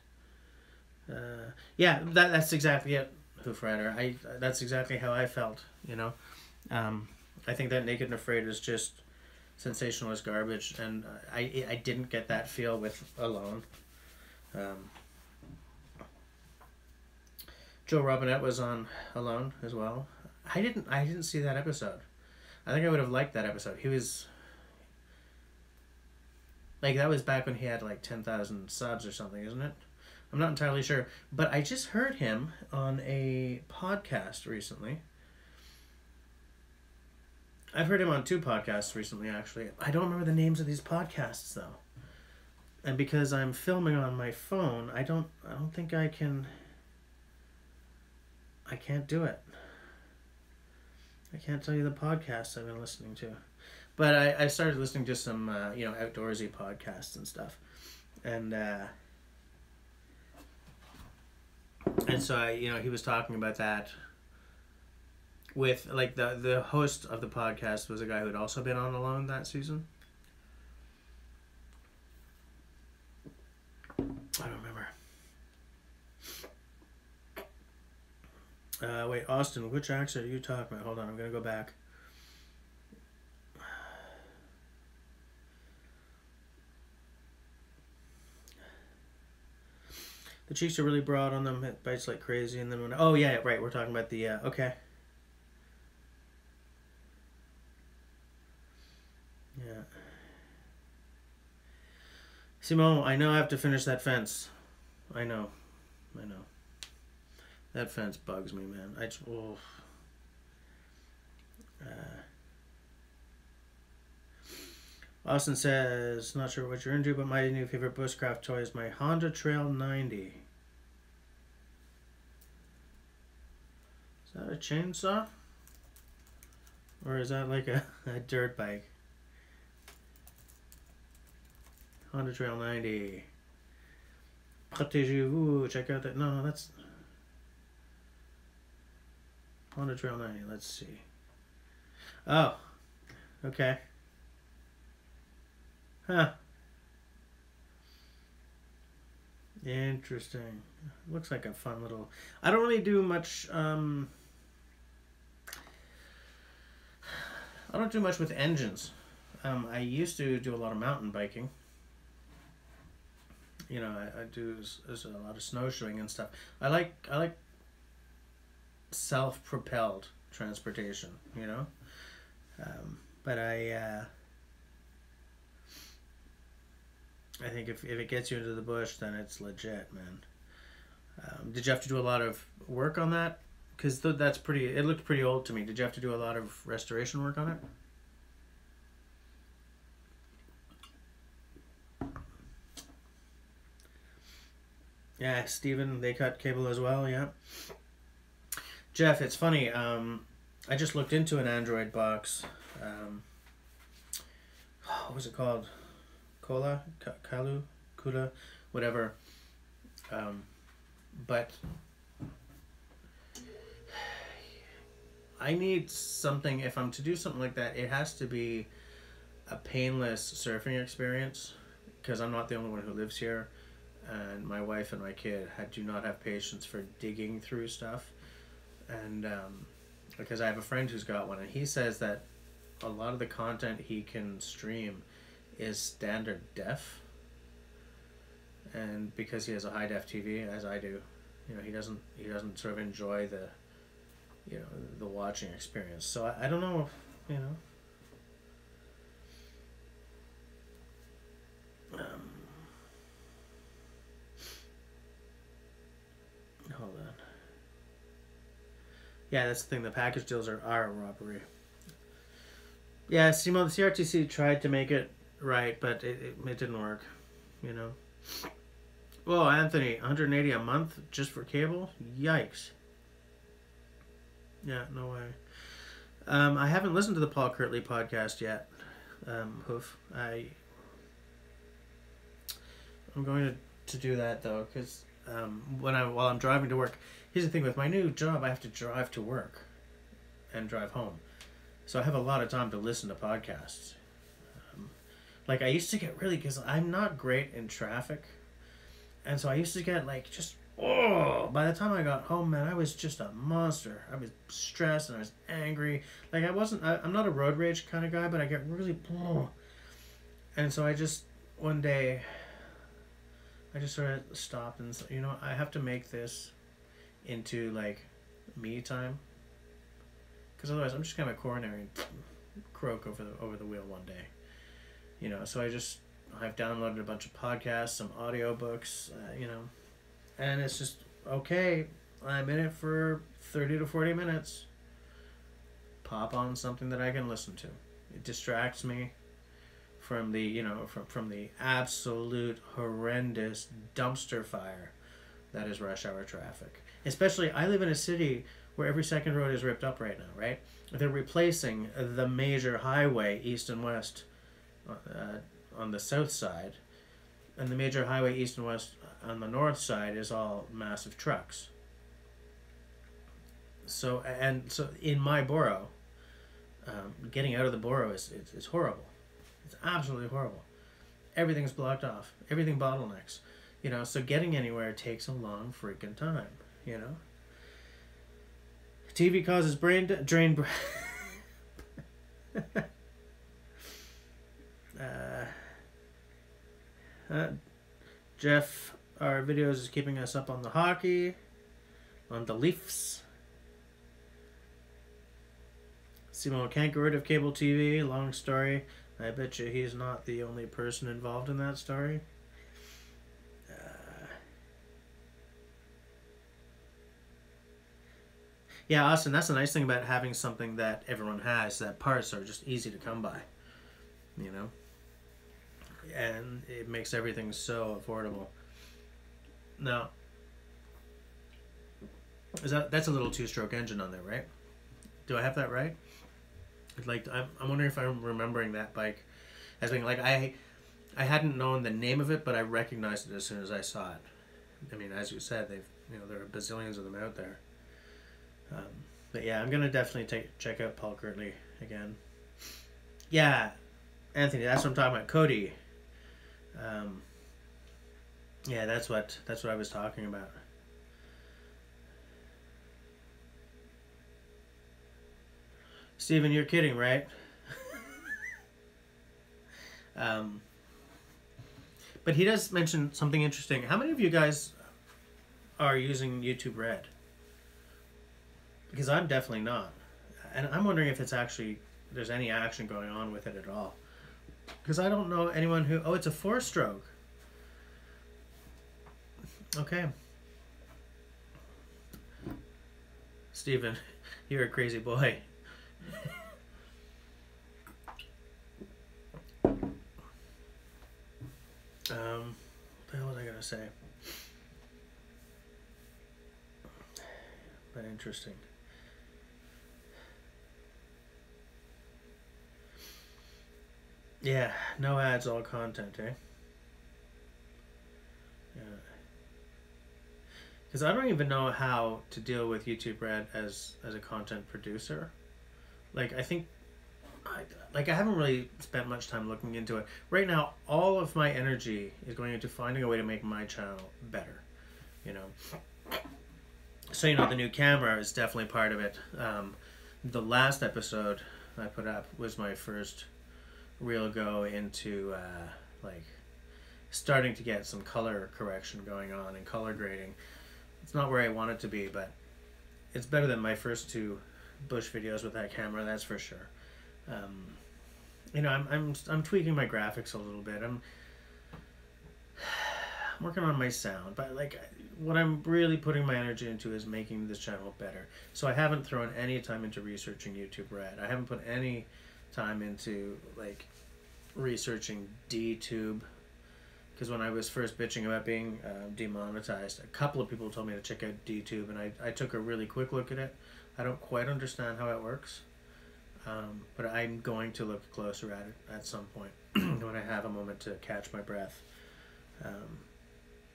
Yeah, that's exactly it, Hoof Rider. That's exactly how I felt, you know. I think that Naked and Afraid is just sensationalist garbage, and I didn't get that feel with Alone. Joe Robinette was on Alone as well. I didn't see that episode. I think I would have liked that episode. He was... Like, that was back when he had, like, 10,000 subs or something, isn't it? I'm not entirely sure. But I just heard him on a podcast recently. I've heard him on 2 podcasts recently, actually. I don't remember the names of these podcasts, though. And because I'm filming on my phone, I don't think I can... I can't do it. I can't tell you the podcasts I've been listening to. But I started listening to some, you know, outdoorsy podcasts and stuff. And so, you know, he was talking about that with, like, the host of the podcast was a guy who had also been on Alone that season. I don't remember. Wait, Austin, which accent are you talking about? Hold on, I'm going to go back. The cheeks are really broad on them. It bites like crazy. And then when... Oh, yeah, right. We're talking about the... okay. Yeah. Simone, I know I have to finish that fence. I know. That fence bugs me, man. Austin says, not sure what you're into, but my new favorite bushcraft toy is my Honda Trail 90. Is that a chainsaw? Or is that like a dirt bike? Honda Trail 90. Protégez-vous. Check out that. No, that's... Honda Trail 90. Let's see. Oh. Okay. Huh. Interesting. Looks like a fun little... I don't really do much... I don't do much with engines. I used to do a lot of mountain biking. You know, I do a lot of snowshoeing and stuff. I like self-propelled transportation, you know? But I think if it gets you into the bush, then it's legit, man. Did you have to do a lot of work on that Because that's pretty. It looked pretty old to me. Did you have to do a lot of restoration work on it? Yeah, Steven, they cut cable as well. Yeah. Jeff, it's funny. I just looked into an Android box. What was it called? Kula, whatever. But I need something, if I'm to do something like that, it has to be a painless surfing experience, because I'm not the only one who lives here, and my wife and my kid do not have patience for digging through stuff. And because I have a friend who's got one, and he says that a lot of the content he can stream is standard def, and because he has a high def TV, as I do, you know, he doesn't sort of enjoy the, you know, the watching experience. So I don't know if, you know, hold on. Yeah, that's the thing. The package deals are a robbery. Yeah, Simo, the CRTC tried to make it right, but it didn't work, you know. Whoa, Anthony, 180 a month just for cable? Yikes. Yeah, no way. I haven't listened to the Paul Kirtley podcast yet. Hoof. I'm going to do that though, because while I'm driving to work. Here's the thing, with my new job, I have to drive to work and drive home, so I have a lot of time to listen to podcasts. Like I used to get really, because I'm not great in traffic, and so I used to get like just by the time I got home, man, I was just a monster. I was stressed and I was angry. Like I'm not a road rage kind of guy, but I get really and so I just one day I just sort of stopped and, you know, I have to make this into like me time, because otherwise I'm just gonna have a coronary croak over the wheel one day, you know. So I've downloaded a bunch of podcasts, some audiobooks, you know, and it's just okay, I'm in it for 30 to 40 minutes, pop on something that I can listen to. It distracts me from the, you know, from the absolute horrendous dumpster fire that is rush hour traffic. Especially, I live in a city where every second road is ripped up right now, right? They're replacing the major highway east and west on the south side, and the major highway east and west on the north side is all massive trucks. So in my borough, getting out of the borough is horrible. It's absolutely horrible. Everything's blocked off. Everything bottlenecks. You know, so getting anywhere takes a long freaking time, you know? TV causes brain drain. Jeff, our videos is keeping us up on the hockey, on the Leafs. Simo can't get rid of cable TV. Long story. I bet you he's not the only person involved in that story. Yeah, Austin, that's the nice thing about having something that everyone has, that parts are just easy to come by, you know? And it makes everything so affordable. Now, that's a little two-stroke engine on there, right? Do I have that right? Like, I'm wondering if I'm remembering that bike as being, like, I hadn't known the name of it, but I recognized it as soon as I saw it. I mean, as you said, there are bazillions of them out there. But yeah, I'm gonna definitely check out Paul Kirtley again. Yeah, Anthony, that's what I'm talking about. Cody. Yeah, that's what I was talking about. Steven, you're kidding, right? But he does mention something interesting. How many of you guys are using YouTube Red? Because I'm definitely not. And I'm wondering if there's any action going on with it at all. Because I don't know anyone who... Oh, it's a 4-stroke. Okay. Stephen, you're a crazy boy. What the hell was I gonna say? But interesting. Yeah, no ads, all content, eh? Yeah. Because I don't even know how to deal with YouTube Red as a content producer. Like, I think, I haven't really spent much time looking into it. Right now, all of my energy is going into finding a way to make my channel better, you know. So, you know, the new camera is definitely part of it. The last episode I put up was my first real go into like starting to get some color correction going on and color grading. It's not where I want it to be, but it's better than my first two bush videos with that camera, that's for sure. You know, I'm tweaking my graphics a little bit. I'm working on my sound, but like what I'm really putting my energy into is making this channel better. So I haven't thrown any time into researching YouTube Red. I haven't put any time into like researching DTube, because when I was first bitching about being demonetized, a couple of people told me to check out DTube, and I took a really quick look at it. I don't quite understand how it works, but I'm going to look closer at it at some point when I have a moment to catch my breath.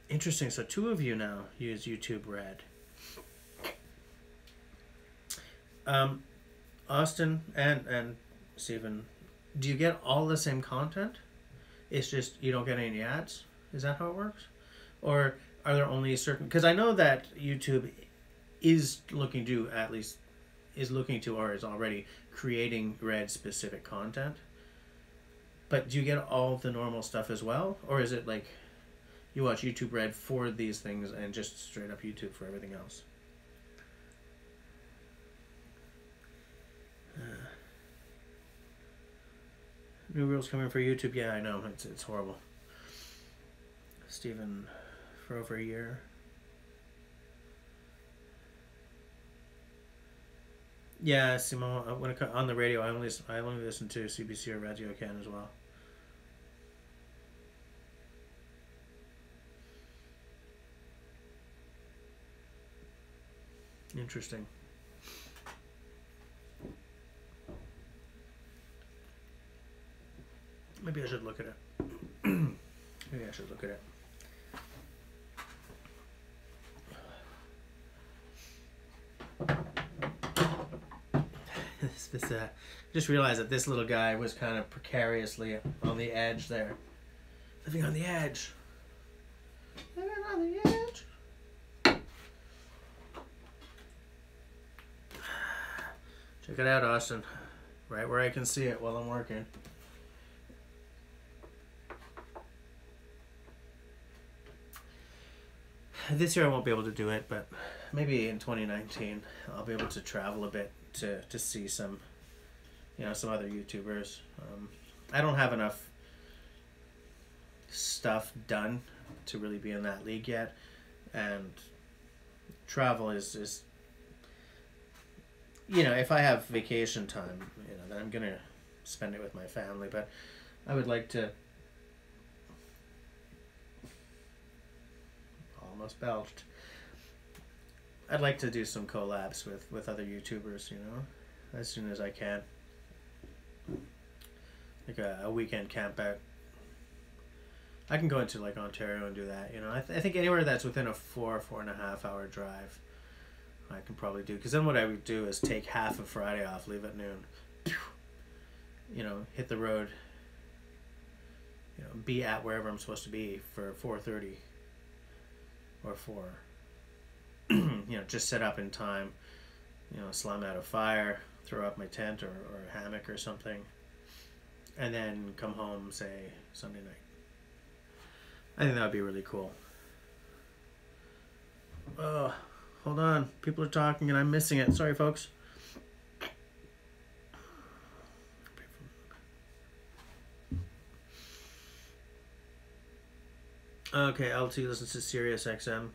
Interesting. So 2 of you now use YouTube Red. Austin and Stephen, do you get all the same content? It's just you don't get any ads? Is that how it works? Or are there only certain... Because I know that YouTube is looking to, at least, is looking to or is already creating Red specific content. But do you get all the normal stuff as well? Or is it like you watch YouTube Red for these things and just straight up YouTube for everything else? New rules coming for YouTube. Yeah, I know. It's horrible. Stephen, for over a year. Yeah, Simon. When on the radio, I only listen to CBC or Radio Can as well. Interesting. Maybe I should look at it. Maybe I should look at it. Just realized that this little guy was kind of precariously on the edge there. Living on the edge. Living on the edge. Check it out, Austin. Right where I can see it while I'm working. This year I won't be able to do it, but maybe in 2019 I'll be able to travel a bit to see some, you know, some other YouTubers. I don't have enough stuff done to really be in that league yet, and travel is you know, if I have vacation time, you know, then I'm gonna spend it with my family, but I would like to... Almost belched. I'd like to do some collabs with other YouTubers, you know, as soon as I can. Like a weekend camp out. I can go into like Ontario and do that, you know. I think anywhere that's within a 4.5 hour drive, I can probably do. Because then what I would do is take half of Friday off, leave at noon, you know, hit the road, you know, be at wherever I'm supposed to be for 4:30 or 4. You know, just set up in time, you know, slam out a fire, throw up my tent or a hammock or something, and then come home, say, Sunday night. I think that would be really cool. Oh, hold on. People are talking and I'm missing it. Sorry, folks. Okay, LT listens to Sirius XM.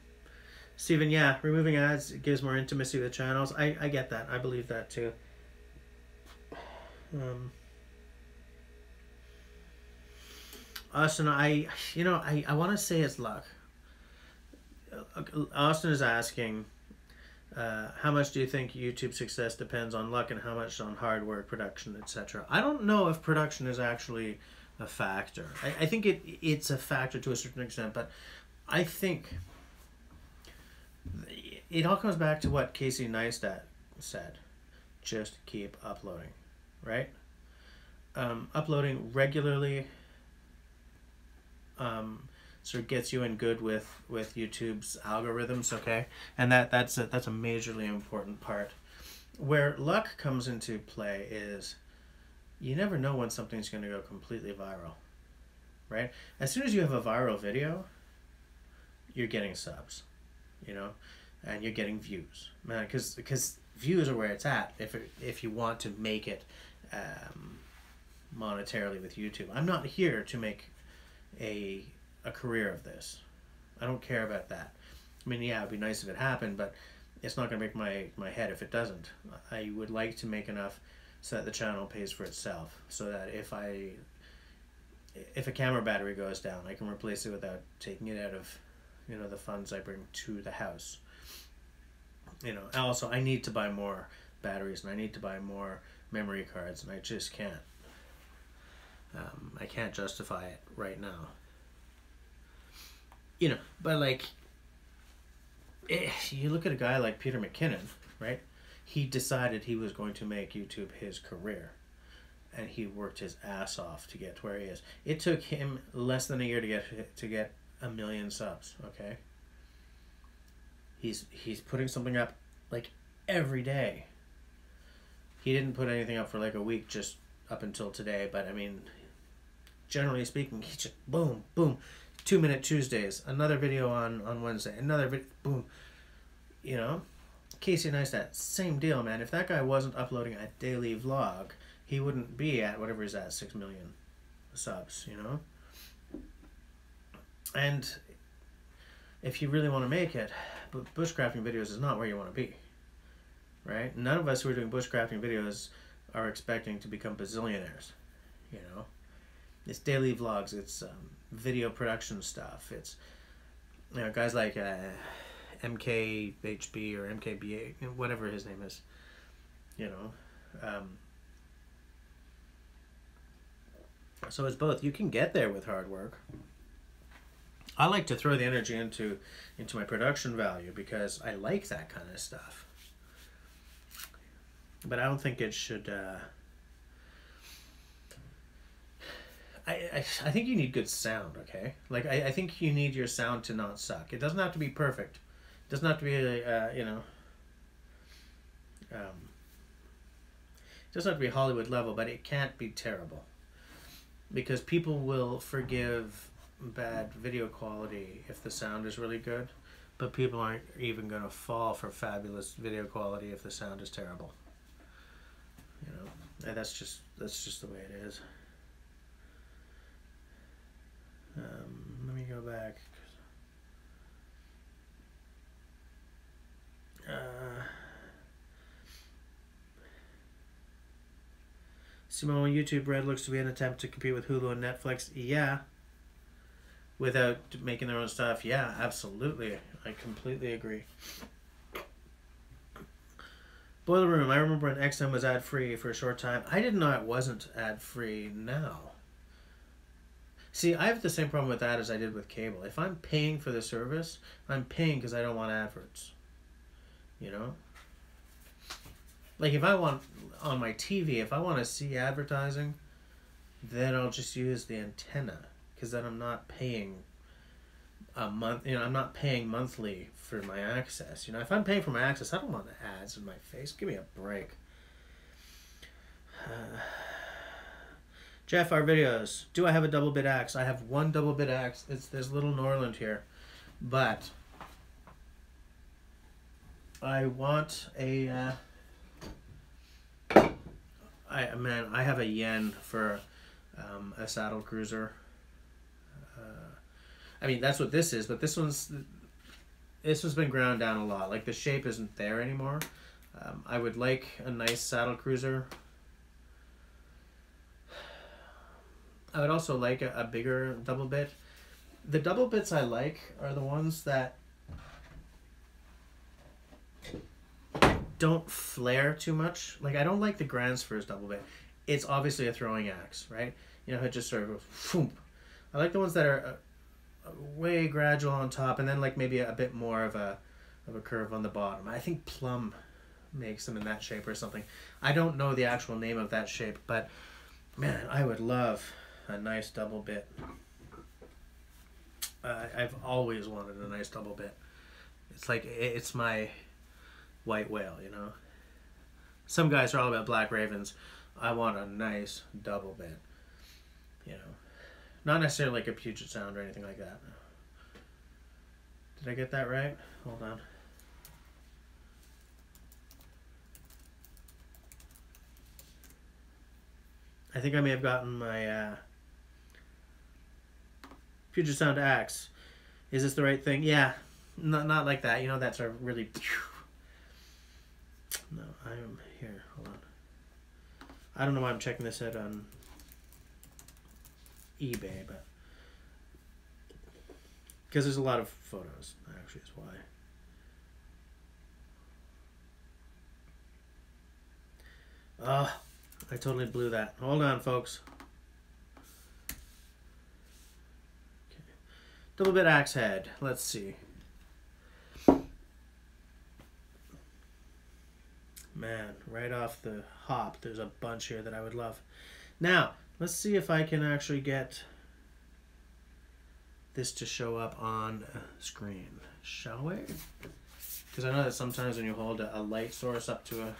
Steven, yeah, removing ads, it gives more intimacy with channels. I get that. I believe that too. Austin, I want to say it's luck. Austin is asking, how much do you think YouTube success depends on luck and how much on hard work, production, etc.? I don't know if production is actually a factor. I think it's a factor to a certain extent, but I think it all comes back to what Casey Neistat said. Just keep uploading, right? Uploading regularly sort of gets you in good with YouTube's algorithms, okay? And that's a majorly important part. Where luck comes into play is you never know when something's going to go completely viral, right? As soon as you have a viral video, you're getting subs, you know, and you're getting views, man, because views are where it's at if you want to make it monetarily with YouTube. I'm not here to make a career of this. I don't care about that. I mean, yeah, it'd be nice if it happened, but it's not going to make my head if it doesn't. I would like to make enough so that the channel pays for itself, so that if a camera battery goes down, I can replace it without taking it out of, you know, the funds I bring to the house. You know, also I need to buy more batteries and I need to buy more memory cards, and I just can't. I can't justify it right now. You know, but like, you look at a guy like Peter McKinnon, right? He decided he was going to make YouTube his career, and he worked his ass off to get to where he is. It took him less than a year to get 1 million subs. Okay, he's putting something up like every day. He didn't put anything up for like a week, just up until today. But I mean, generally speaking, he just boom, boom. 2-minute Tuesdays, another video on Wednesday, another video, boom. You know, Casey Neistat, same deal, man. If that guy wasn't uploading a daily vlog, he wouldn't be at whatever he's at, 6 million subs, you know? And if you really want to make it, but bushcrafting videos is not where you want to be, right? None of us who are doing bushcrafting videos are expecting to become bazillionaires, you know? It's daily vlogs, it's video production stuff. It's, you know, guys like MKHB or MKBA, whatever his name is, you know. So it's both. You can get there with hard work. I like to throw the energy into my production value because I like that kind of stuff. But I don't think it should... I think you need good sound, okay? Like, I think you need your sound to not suck. It doesn't have to be perfect. It doesn't have to be, you know... it doesn't have to be Hollywood level, but it can't be terrible. Because people will forgive bad video quality if the sound is really good, but people aren't even going to fall for fabulous video quality if the sound is terrible. You know, and that's just the way it is. Let me go back. Simone, YouTube Red looks to be an attempt to compete with Hulu and Netflix. Yeah. Without making their own stuff. Yeah, absolutely. I completely agree. Boiler Room, I remember when XM was ad-free for a short time. I didn't know it wasn't ad-free now. See, I have the same problem with that as I did with cable. If I'm paying for the service, I'm paying because I don't want adverts. You know? Like, if I want, on my TV, if I want to see advertising, then I'll just use the antenna. Because then I'm not paying a month, you know, I'm not paying monthly for my access. You know, if I'm paying for my access, I don't want the ads in my face. Give me a break. Jeff, our videos. Do I have a double bit axe? I have one double bit axe. There's Little Norland here. But I want a I have a yen for a saddle cruiser. I mean, that's what this is, but this one's, this has been ground down a lot. Like the shape isn't there anymore. I would like a nice saddle cruiser. I would also like a bigger double bit. The double bits I like are the ones that don't flare too much. Like I don't like the Gransfors double bit. It's obviously a throwing axe, right? You know, it just sort of goes, phoom. I like the ones that are way gradual on top, and then like maybe a bit more of a curve on the bottom. I think Plum makes them in that shape or something. I don't know the actual name of that shape, but man, I would love a nice double bit. I've always wanted a nice double bit. It's like, it's my white whale, you know. Some guys are all about Black Ravens. I want a nice double bit, you know. Not necessarily like a Puget Sound or anything like that. Did I get that right? Hold on. I think I may have gotten my Puget Sound axe. Is this the right thing? Yeah. Not like that. You know, that's a really... No, I am here. Hold on. I don't know why I'm checking this out on eBay, but... Because there's a lot of photos, actually, is why. Oh, I totally blew that. Hold on, folks. Okay. Double bit axe head. Let's see. Man, right off the hop, there's a bunch here that I would love. Now, let's see if I can actually get this to show up on a screen, shall we? Because I know that sometimes when you hold a light source up to a...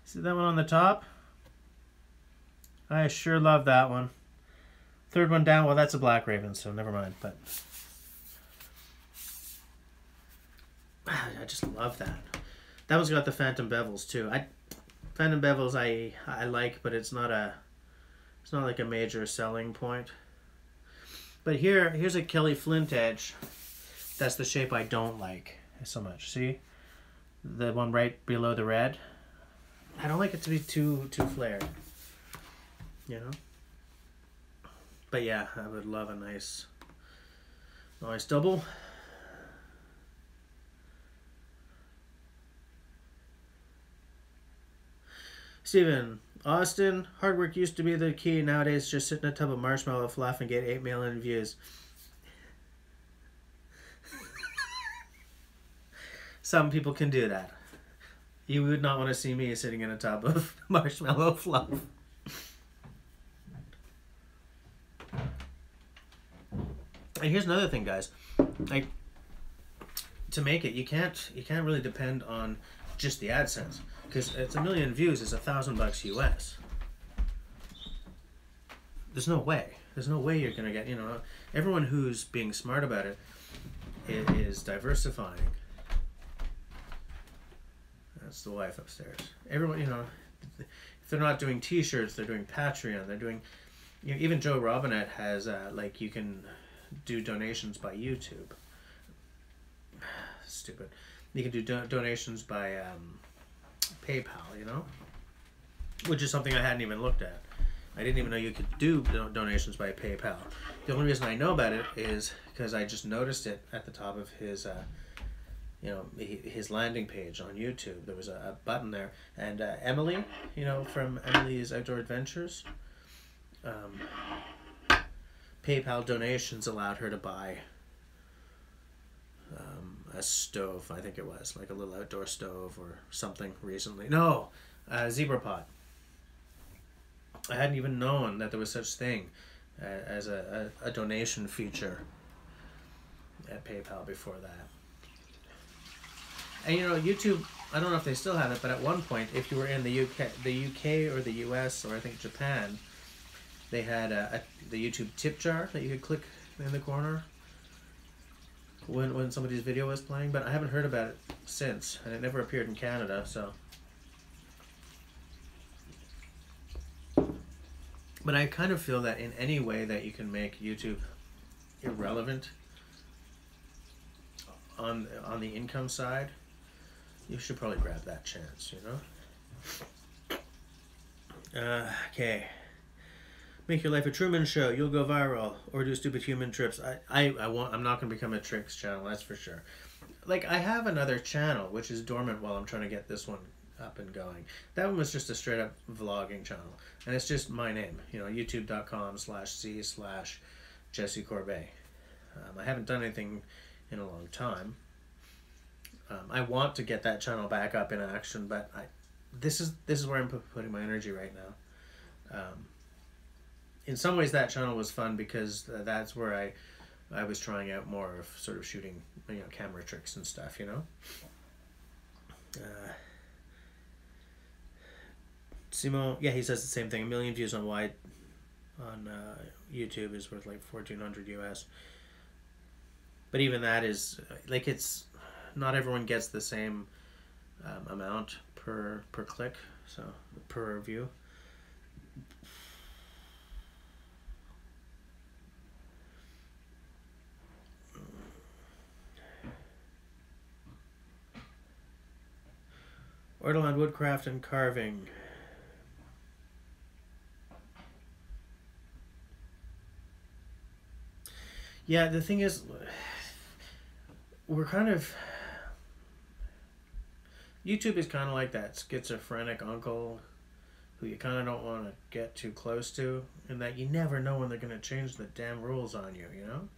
See that one on the top? I sure love that one. Third one down, well, that's a Black Raven, so never mind, but... I just love that. That one's got the phantom bevels too. Phantom bevels I like, but it's not like a major selling point. But here's a Kelly Flint edge. That's the shape I don't like so much. See? The one right below the red. I don't like it to be too flared. You know? But yeah, I would love a nice double. Steven, Austin, hard work used to be the key. Nowadays, just sit in a tub of marshmallow fluff and get 8 million views. Some people can do that. You would not want to see me sitting in a tub of marshmallow fluff. And here's another thing, guys. Like, to make it, you can't really depend on just the AdSense. Because it's 1 million views is $1,000 US. There's no way. There's no way you're gonna get, you know, everyone who's being smart about it is diversifying. That's the wife upstairs. Everyone, you know, if they're not doing T-shirts, they're doing Patreon. They're doing, you know, even Joe Robinette has like you can do donations by YouTube. Stupid. You can do donations by PayPal, you know, which is something I hadn't even looked at. I didn't even know you could do donations by PayPal. The only reason I know about it is because I just noticed it at the top of his, you know, his landing page on YouTube. There was a button there, and Emily, you know, from Emily's Outdoor Adventures, PayPal donations allowed her to buy a stove, I think it was, like a little outdoor stove or something recently. No, Zebra Pot. I hadn't even known that there was such thing as a donation feature at PayPal before that. And you know, YouTube, I don't know if they still have it, but at one point, if you were in the UK or the US or I think Japan, they had the YouTube tip jar that you could click in the corner when somebody's video was playing, but I haven't heard about it since, and it never appeared in Canada, so. But I kind of feel that in any way that you can make YouTube irrelevant, on the income side, you should probably grab that chance, you know? Okay. Make your life a Truman Show. You'll go viral. Or do stupid human trips. I'm not going to become a tricks channel, that's for sure. Like, I have another channel, which is dormant while I'm trying to get this one up and going. That one was just a straight up vlogging channel. And it's just my name, you know, youtube.com/c/Jesse Corbet. I haven't done anything in a long time. I want to get that channel back up in action, but this is where I'm putting my energy right now. In some ways, that channel was fun because that's where I was trying out more of sort of shooting, you know, camera tricks and stuff, you know. Simo, yeah, he says the same thing. 1 million views on YouTube is worth like $1,400 US. But even that is like, it's not everyone gets the same amount per click, so per view. Ortoland Woodcraft and Carving. Yeah, the thing is, we're kind of... YouTube is kind of like that schizophrenic uncle who you kind of don't want to get too close to, and that you never know when they're going to change the damn rules on you, you know?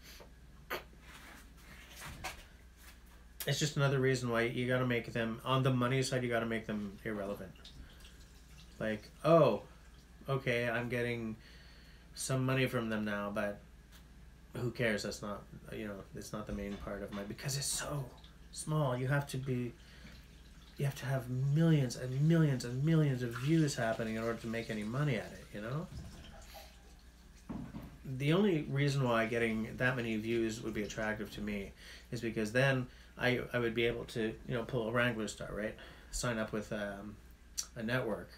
It's just another reason why you got to make them, on the money side, you got to make them irrelevant. Like, oh, okay, I'm getting some money from them now, but who cares? That's not, you know, it's not the main part of my, because it's so small. You have to have millions and millions and millions of views happening in order to make any money at it, you know? The only reason why getting that many views would be attractive to me is because then I would be able to, you know, pull a Wrangler Star, right? Sign up with a network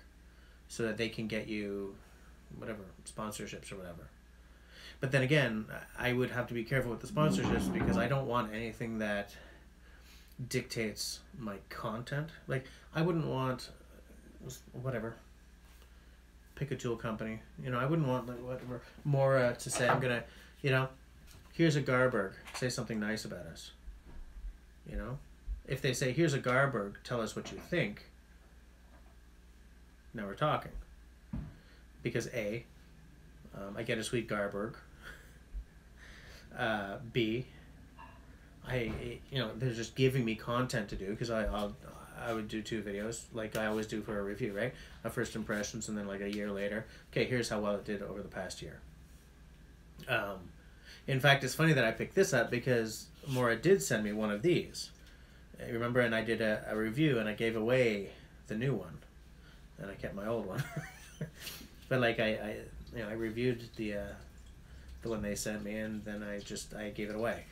so that they can get you whatever, sponsorships or whatever. But then again, I would have to be careful with the sponsorships because I don't want anything that dictates my content. Like, I wouldn't want, whatever, pick a tool company. You know, I wouldn't want, like, whatever, more to say, I'm gonna, you know, here's a Garberg, say something nice about us. You know? If they say, here's a Garberg, tell us what you think, now we're talking. Because A, I get a sweet Garberg. B, you know, they're just giving me content to do, because I would do 2 videos like I always do for a review, right? A first impressions, and then like a year later, okay, here's how well it did over the past year. In fact, it's funny that I picked this up because Maura did send me one of these. I remember, and I did a review and I gave away the new one, and I kept my old one. But like I reviewed the one they sent me, and then I gave it away,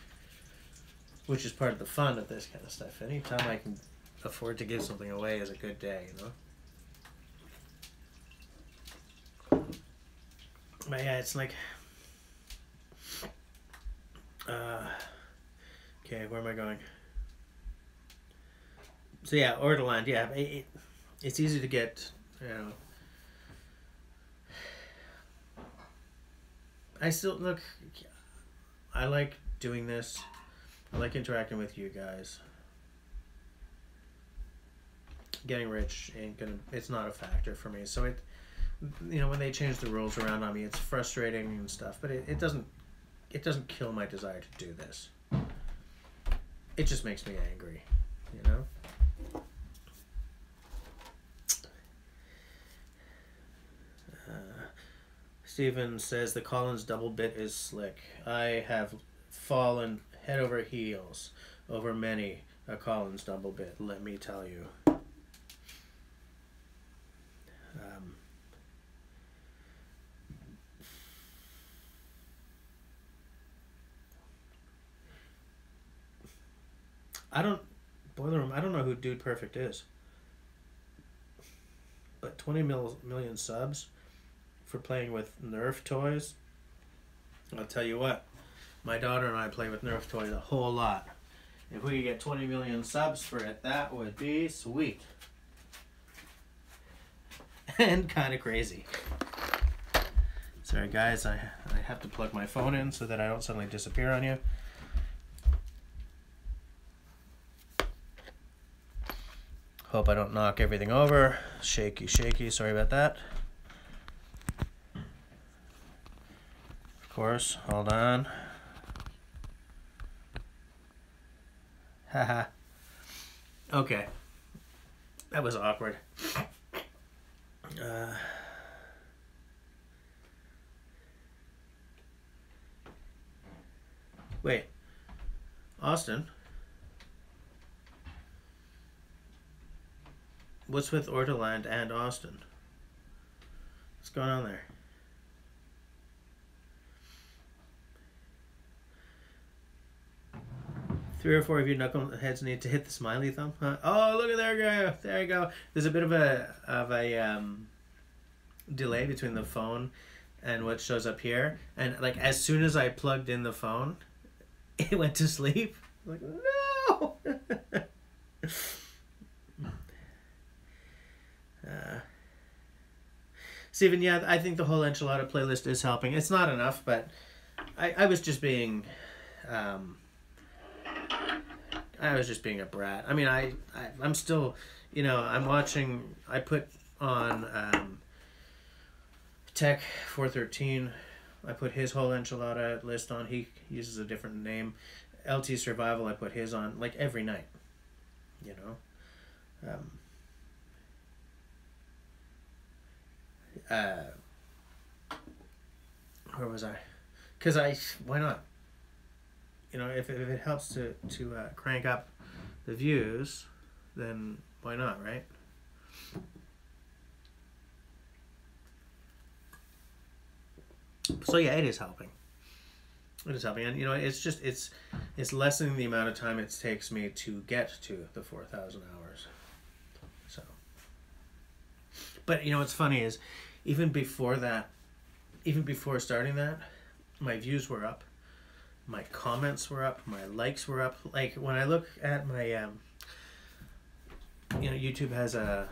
which is part of the fun of this kind of stuff. Anytime I can afford to give something away is a good day, you know. But yeah, it's like, okay, where am I going? So yeah, Ortoland, yeah, it's easy to get, you know. I still, look, I like doing this. I like interacting with you guys. Getting rich ain't gonna, it's not a factor for me. So it, you know, when they change the rules around on me, it's frustrating and stuff, but it doesn't kill my desire to do this. It just makes me angry, you know? Steven says the Collins double bit is slick. I have fallen head over heels over many a Collins double bit, let me tell you. Boiler Room, I don't know who Dude Perfect is. But 20 million subs for playing with Nerf toys. I'll tell you what, my daughter and I play with Nerf toys a whole lot. If we could get 20 million subs for it, that would be sweet. And kind of crazy. Sorry guys, I have to plug my phone in so that I don't suddenly disappear on you. Hope I don't knock everything over. Shaky, shaky, sorry about that. Of course, hold on. Haha. Okay. That was awkward. Wait. Austin? What's with Ortoland and Austin? What's going on there? Three or four of you knuckleheads need to hit the smiley thumb. Huh? Oh, look at there you go. There's a bit of a delay between the phone and what shows up here. And like as soon as I plugged in the phone, it went to sleep. I'm like, no. Steven, yeah, I think the whole enchilada playlist is helping. It's not enough, but I was just being I was just being a brat. I mean, I'm still, you know, I'm watching. I put on Tech 413. I put his whole enchilada list on. He uses a different name. LT Survival. I put his on like every night. You know. Where was I? Because why not? You know, if it helps to crank up the views, then why not, right? So yeah, it is helping. It is helping, and you know, it's just it's lessening the amount of time it takes me to get to the 4,000 hours. So, but you know, what's funny is, even before that, even before starting that, my views were up. My comments were up, my likes were up. Like when I look at my, you know, YouTube has a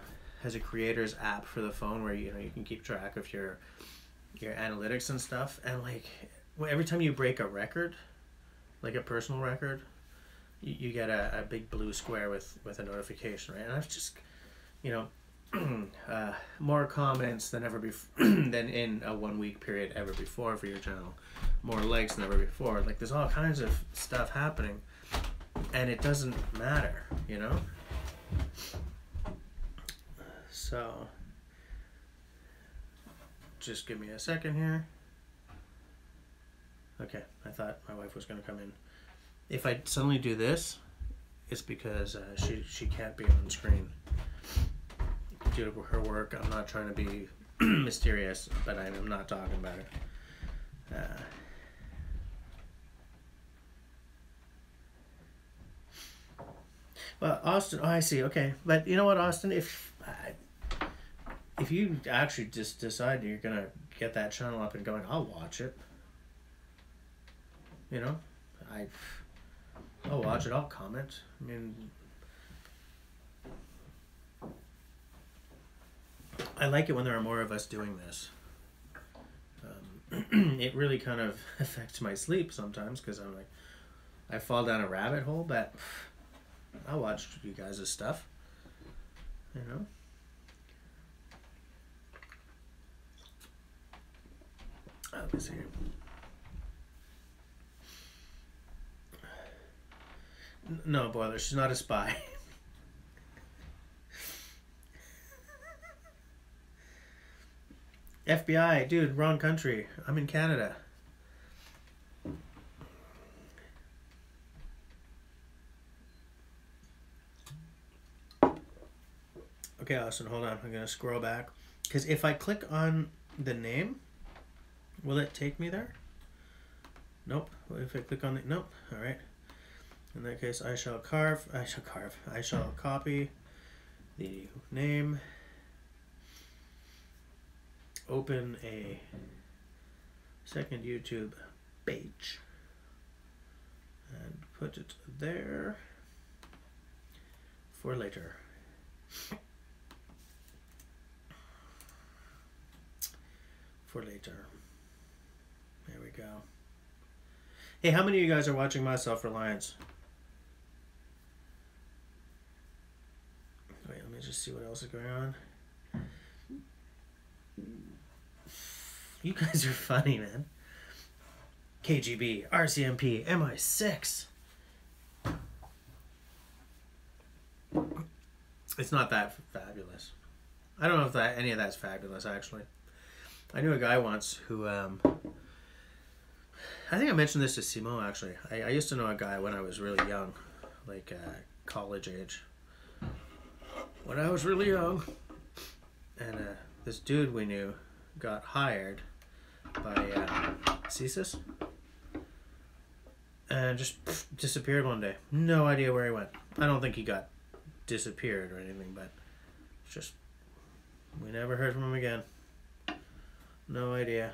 creators app for the phone where you know you can keep track of your analytics and stuff. And like every time you break a record, like a personal record, you get a big blue square with a notification, right? And I've just, you know, more comments than ever before, than in a 1 week period ever before for your channel. More likes than ever before. Like there's all kinds of stuff happening, and it doesn't matter, you know. So just give me a second here. Okay, I thought my wife was going to come in. If I suddenly do this, it's because she can't be on screen due to her work. I'm not trying to be mysterious, but I am not talking about it. Well, Austin, oh, I see. Okay, but you know what, Austin, if you actually just decide you're gonna get that channel up and going, I'll watch it. You know, I'll watch it. I'll comment. I mean, I like it when there are more of us doing this. It really kind of affects my sleep sometimes because I'm like, I fall down a rabbit hole, but I'll watch you guys' stuff, you know. Let me see. No, Boiler, she's not a spy. FBI, dude, wrong country. I'm in Canada. Okay, Austin, hold on. I'm going to scroll back. Because if I click on the name, will it take me there? Nope. If I click on the... Nope. All right. In that case, I shall copy the name, open a second YouTube page, and put it there for later. For later. There we go. Hey, how many of you guys are watching my self-reliance? Wait, let me just see what else is going on. You guys are funny, man. KGB, RCMP, MI6. It's not that fabulous. I don't know if any of that's fabulous, actually. I knew a guy once who, I think I mentioned this to Simo, actually. I used to know a guy when I was really young, like college age. When I was really young. And this dude we knew got hired by CSIS. And just disappeared one day. No idea where he went. I don't think he got disappeared or anything, but it's just, we never heard from him again. No idea.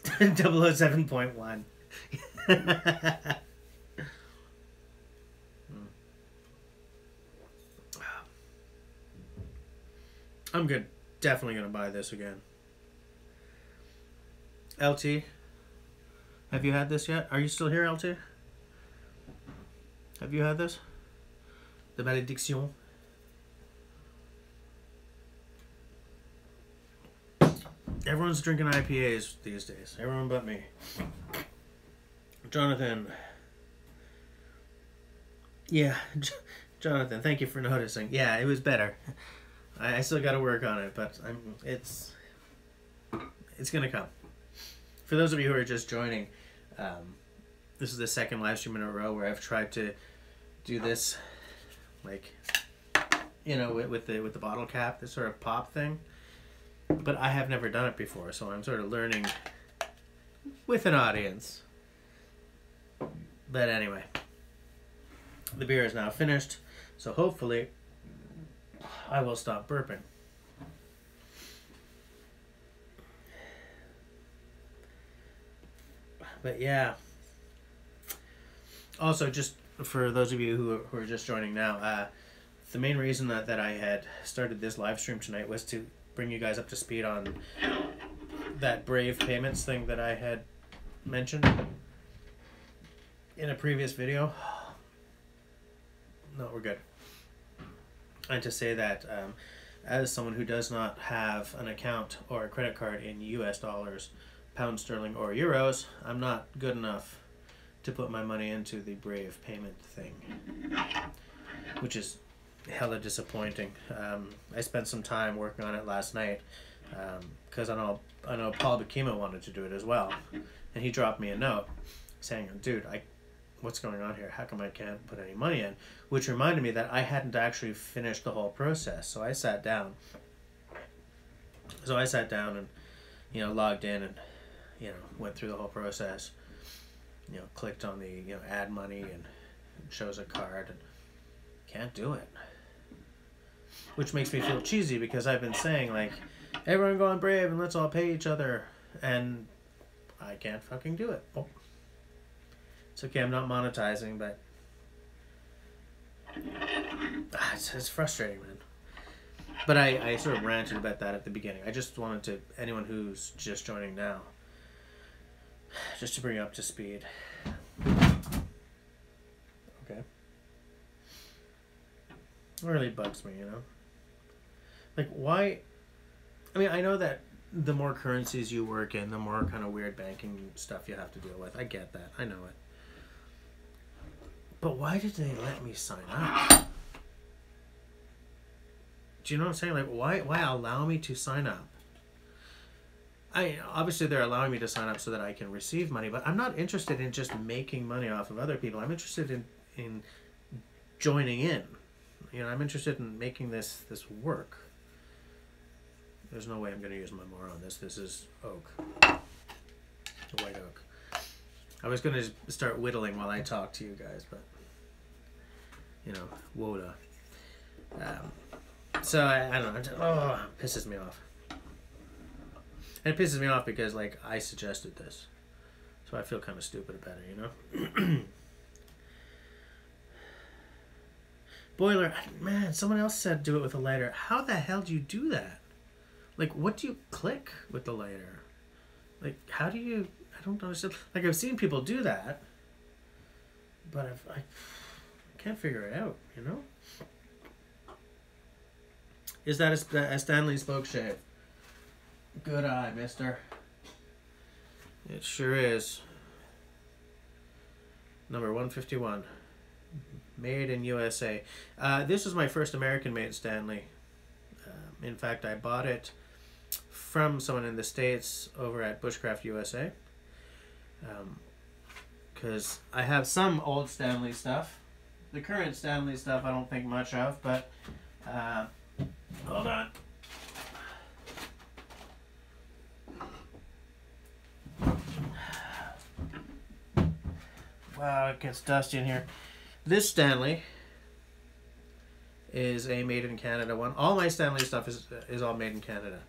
.007.1. I'm good. Definitely gonna buy this again. LT, have you had this yet? Are you still here, LT? Have you had this? The Malediction. Everyone's drinking IPAs these days. Everyone but me. Jonathan. Yeah, Jonathan, thank you for noticing. Yeah, it was better. I still got to work on it, but it's gonna come. For those of you who are just joining, this is the second live stream in a row where I've tried to do this, like, you know, with the bottle cap, this sort of pop thing. But I have never done it before, so I'm sort of learning with an audience. But anyway, the beer is now finished, so hopefully I will stop burping. But yeah. Also, just for those of you who are just joining now, the main reason that I had started this live stream tonight was to bring you guys up to speed on that Brave payments thing that I had mentioned in a previous video. No, we're good. And to say that as someone who does not have an account or a credit card in US dollars, pounds sterling, or euros, I'm not good enough to put my money into the Brave payment thing, which is hella disappointing. I spent some time working on it last night because I know Paul Bakima wanted to do it as well, and he dropped me a note saying, dude, what's going on here? How come I can't put any money in? Which reminded me that I hadn't actually finished the whole process. So I sat down and, you know, logged in and, you know, went through the whole process, you know, clicked on the, you know, add money, and it shows a card, and can't do it. Which makes me feel cheesy because I've been saying, like, everyone go on Brave and let's all pay each other, and I can't fucking do it. Oh. It's okay, I'm not monetizing, but it's frustrating, man. But I sort of ranted about that at the beginning. I just wanted to, anyone who's just joining now, just to bring you up to speed. Okay. It really bugs me, you know? Like, why? I mean, I know that the more currencies you work in, the more kind of weird banking stuff you have to deal with. I get that. I know it. But why did they let me sign up? Do you know what I'm saying? Like, why allow me to sign up? Obviously they're allowing me to sign up so that I can receive money, but I'm not interested in just making money off of other people. I'm interested in joining in. You know, I'm interested in making this work. There's no way I'm going to use my more on this. This is oak. White oak. I was going to start whittling while I talk to you guys, but, you know, Woda. So, I don't know. It pisses me off. And it pisses me off because, like, I suggested this. So I feel kind of stupid about it, you know? Boiler, man, someone else said do it with a lighter. How the hell do you do that? Like, what do you click with the lighter? Like, how do you... I don't understand. Like, I've seen people do that, but I can't figure it out, you know? Is that a Stanley Spoke Shave? Good eye, mister. It sure is. Number 151. Made in USA. This is my first American-made Stanley. In fact, I bought it from someone in the States over at Bushcraft USA. Because I have some old Stanley stuff. The current Stanley stuff I don't think much of, but hold on. Wow, it gets dusty in here. This Stanley is a made in Canada one. All my Stanley stuff is all made in Canada,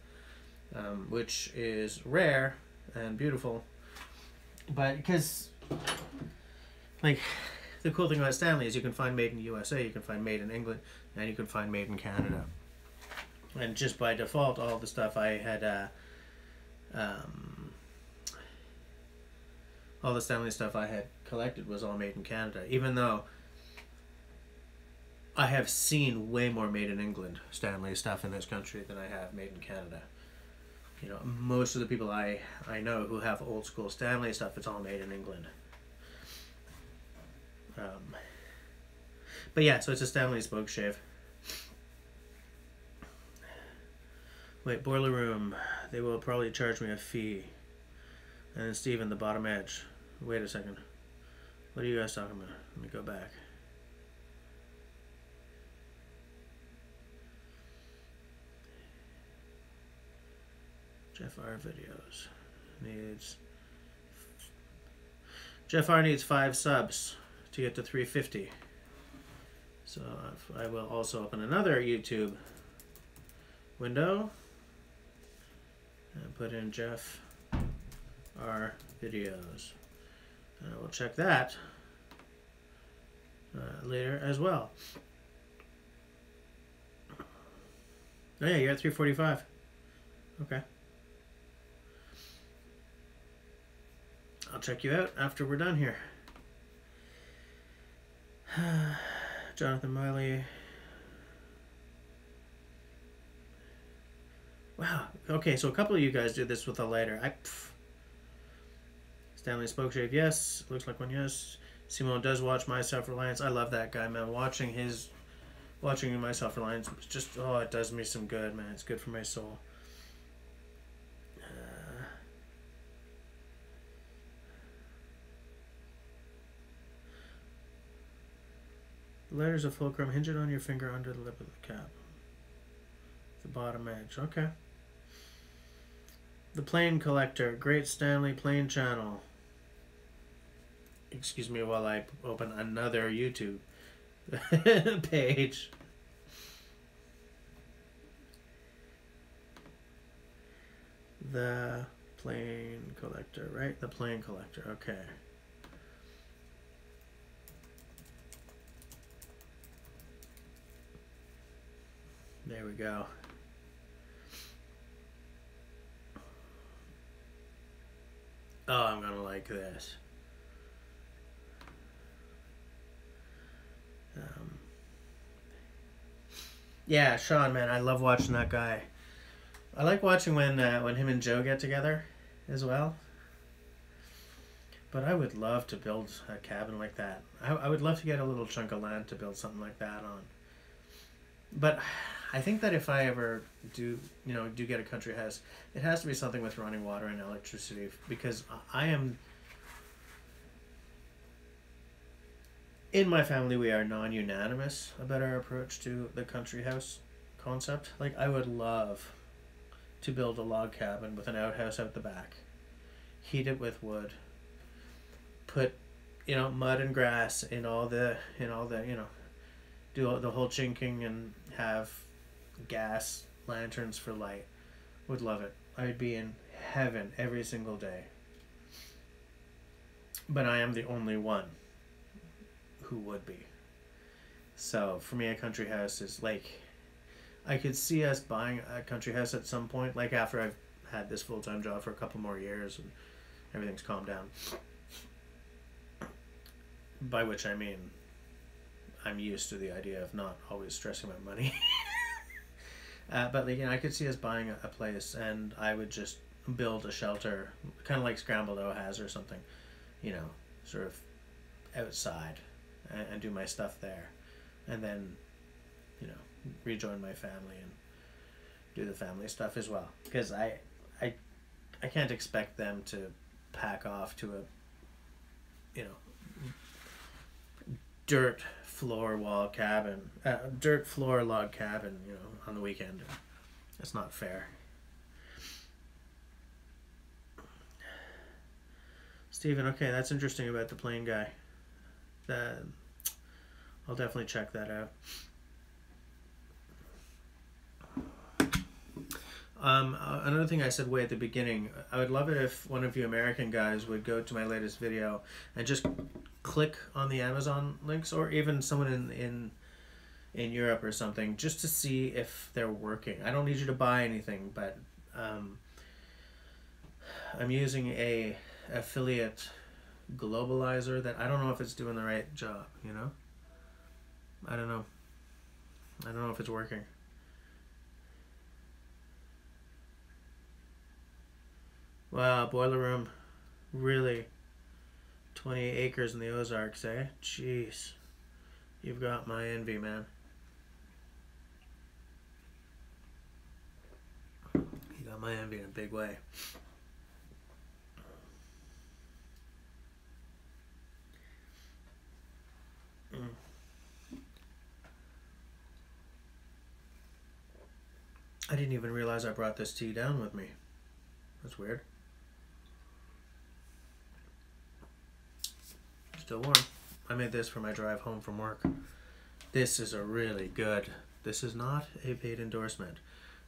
which is rare and beautiful. But because, like, the cool thing about Stanley is you can find made in USA, you can find made in England, and you can find made in Canada. And just by default, all the stuff I had, all the Stanley stuff I had collected was all made in Canada, even though I have seen way more made in England Stanley stuff in this country than I have made in Canada. You know, most of the people I know who have old school Stanley stuff, it's all made in England. But yeah, so it's a Stanley Spoke Shave. Wait, Boiler Room, they will probably charge me a fee. And then Steven, the bottom edge. Wait a second. What are you guys talking about? Let me go back. Jeff R videos needs... Jeff R needs 5 subs to get to 350. So I will also open another YouTube window and put in Jeff R videos. And I will check that later as well. Oh yeah, you're at 345. Okay. I'll check you out after we're done here. Jonathan Miley. Wow. Okay, so a couple of you guys did this with a lighter. Stanley Spoke Shave, yes. Looks like one, yes. Simone does watch My Self-Reliance. I love that guy, man. Watching My Self-Reliance, just, oh, it does me some good, man. It's good for my soul. The letters of fulcrum, hinge it on your finger under the lip of the cap. The bottom edge, okay. The Plane Collector, Great Stanley Plane Channel. Excuse me while I open another YouTube page. The Plane Collector, right? The Plane Collector, okay. There we go. Oh, I'm gonna like this. Yeah, Sean, man, I love watching that guy. I like watching when him and Joe get together as well. But I would love to build a cabin like that. I would love to get a little chunk of land to build something like that on. But I think that if I ever do get a country house, it has to be something with running water and electricity, because I am... In my family, we are non-unanimous about our approach to the country house concept. Like, I would love to build a log cabin with an outhouse out the back, heat it with wood, put, mud and grass in all the, do the whole chinking and have gas lanterns for light. Would love it. I'd be in heaven every single day. But I am the only one who would be. So for me, a country house is like, I could see us buying a country house at some point, like after I've had this full-time job for a couple more years and everything's calmed down. By which I mean, I'm used to the idea of not always stressing about money. But like, you know, I could see us buying a place, and I would just build a shelter, kind of like Scrambled O has or something, you know, sort of outside, and do my stuff there, and then, you know, rejoin my family and do the family stuff as well. Because I can't expect them to pack off to a, you know, dirt floor log cabin, you know, on the weekend. That's not fair. Stephen, okay, that's interesting about the plane guy. I'll definitely check that out. Another thing I said way at the beginning, I would love it if one of you American guys would go to my latest video and just click on the Amazon links, or even someone in Europe or something, just to see if they're working. I don't need you to buy anything, but I'm using a affiliate globalizer that I don't know if it's doing the right job, you know? I don't know if it's working. Wow, boiler room, really? 28 acres in the Ozarks, eh? Jeez, you've got my envy, man. You got my envy in a big way. I didn't even realize I brought this tea down with me. That's weird. Still warm. I made this for my drive home from work. This is a really good, this is not a paid endorsement,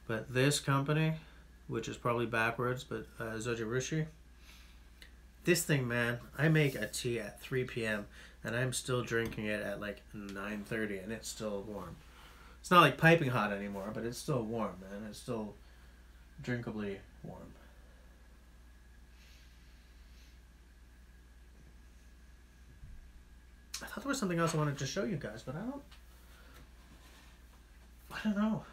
but this company, which is probably backwards, but Zojirushi, this thing, man, I make a tea at 3 p.m. and I'm still drinking it at like 9:30 and it's still warm. It's not like piping hot anymore, but it's still warm, man. It's still drinkably warm. I thought there was something else I wanted to show you guys, but I don't know.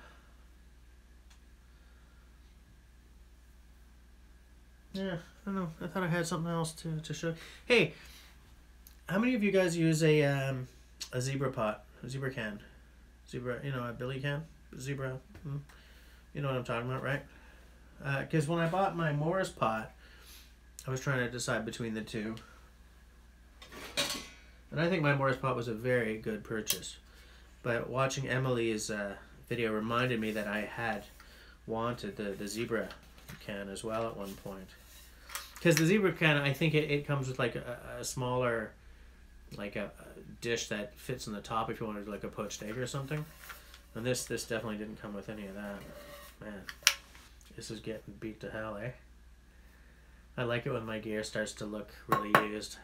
Yeah, I don't know. I thought I had something else to show. Hey, how many of you guys use a zebra pot, a zebra can? Zebra, you know, a billy can? Zebra, you know what I'm talking about, right? Because when I bought my Morris pot, I was trying to decide between the two. And I think my Morris pot was a very good purchase. But watching Emily's video reminded me that I had wanted the zebra can as well at one point. Because the zebra can, I think it comes with like a smaller, like a dish that fits in the top if you wanted like a poached egg or something. And this definitely didn't come with any of that. Man, this is getting beat to hell, eh? I like it when my gear starts to look really used.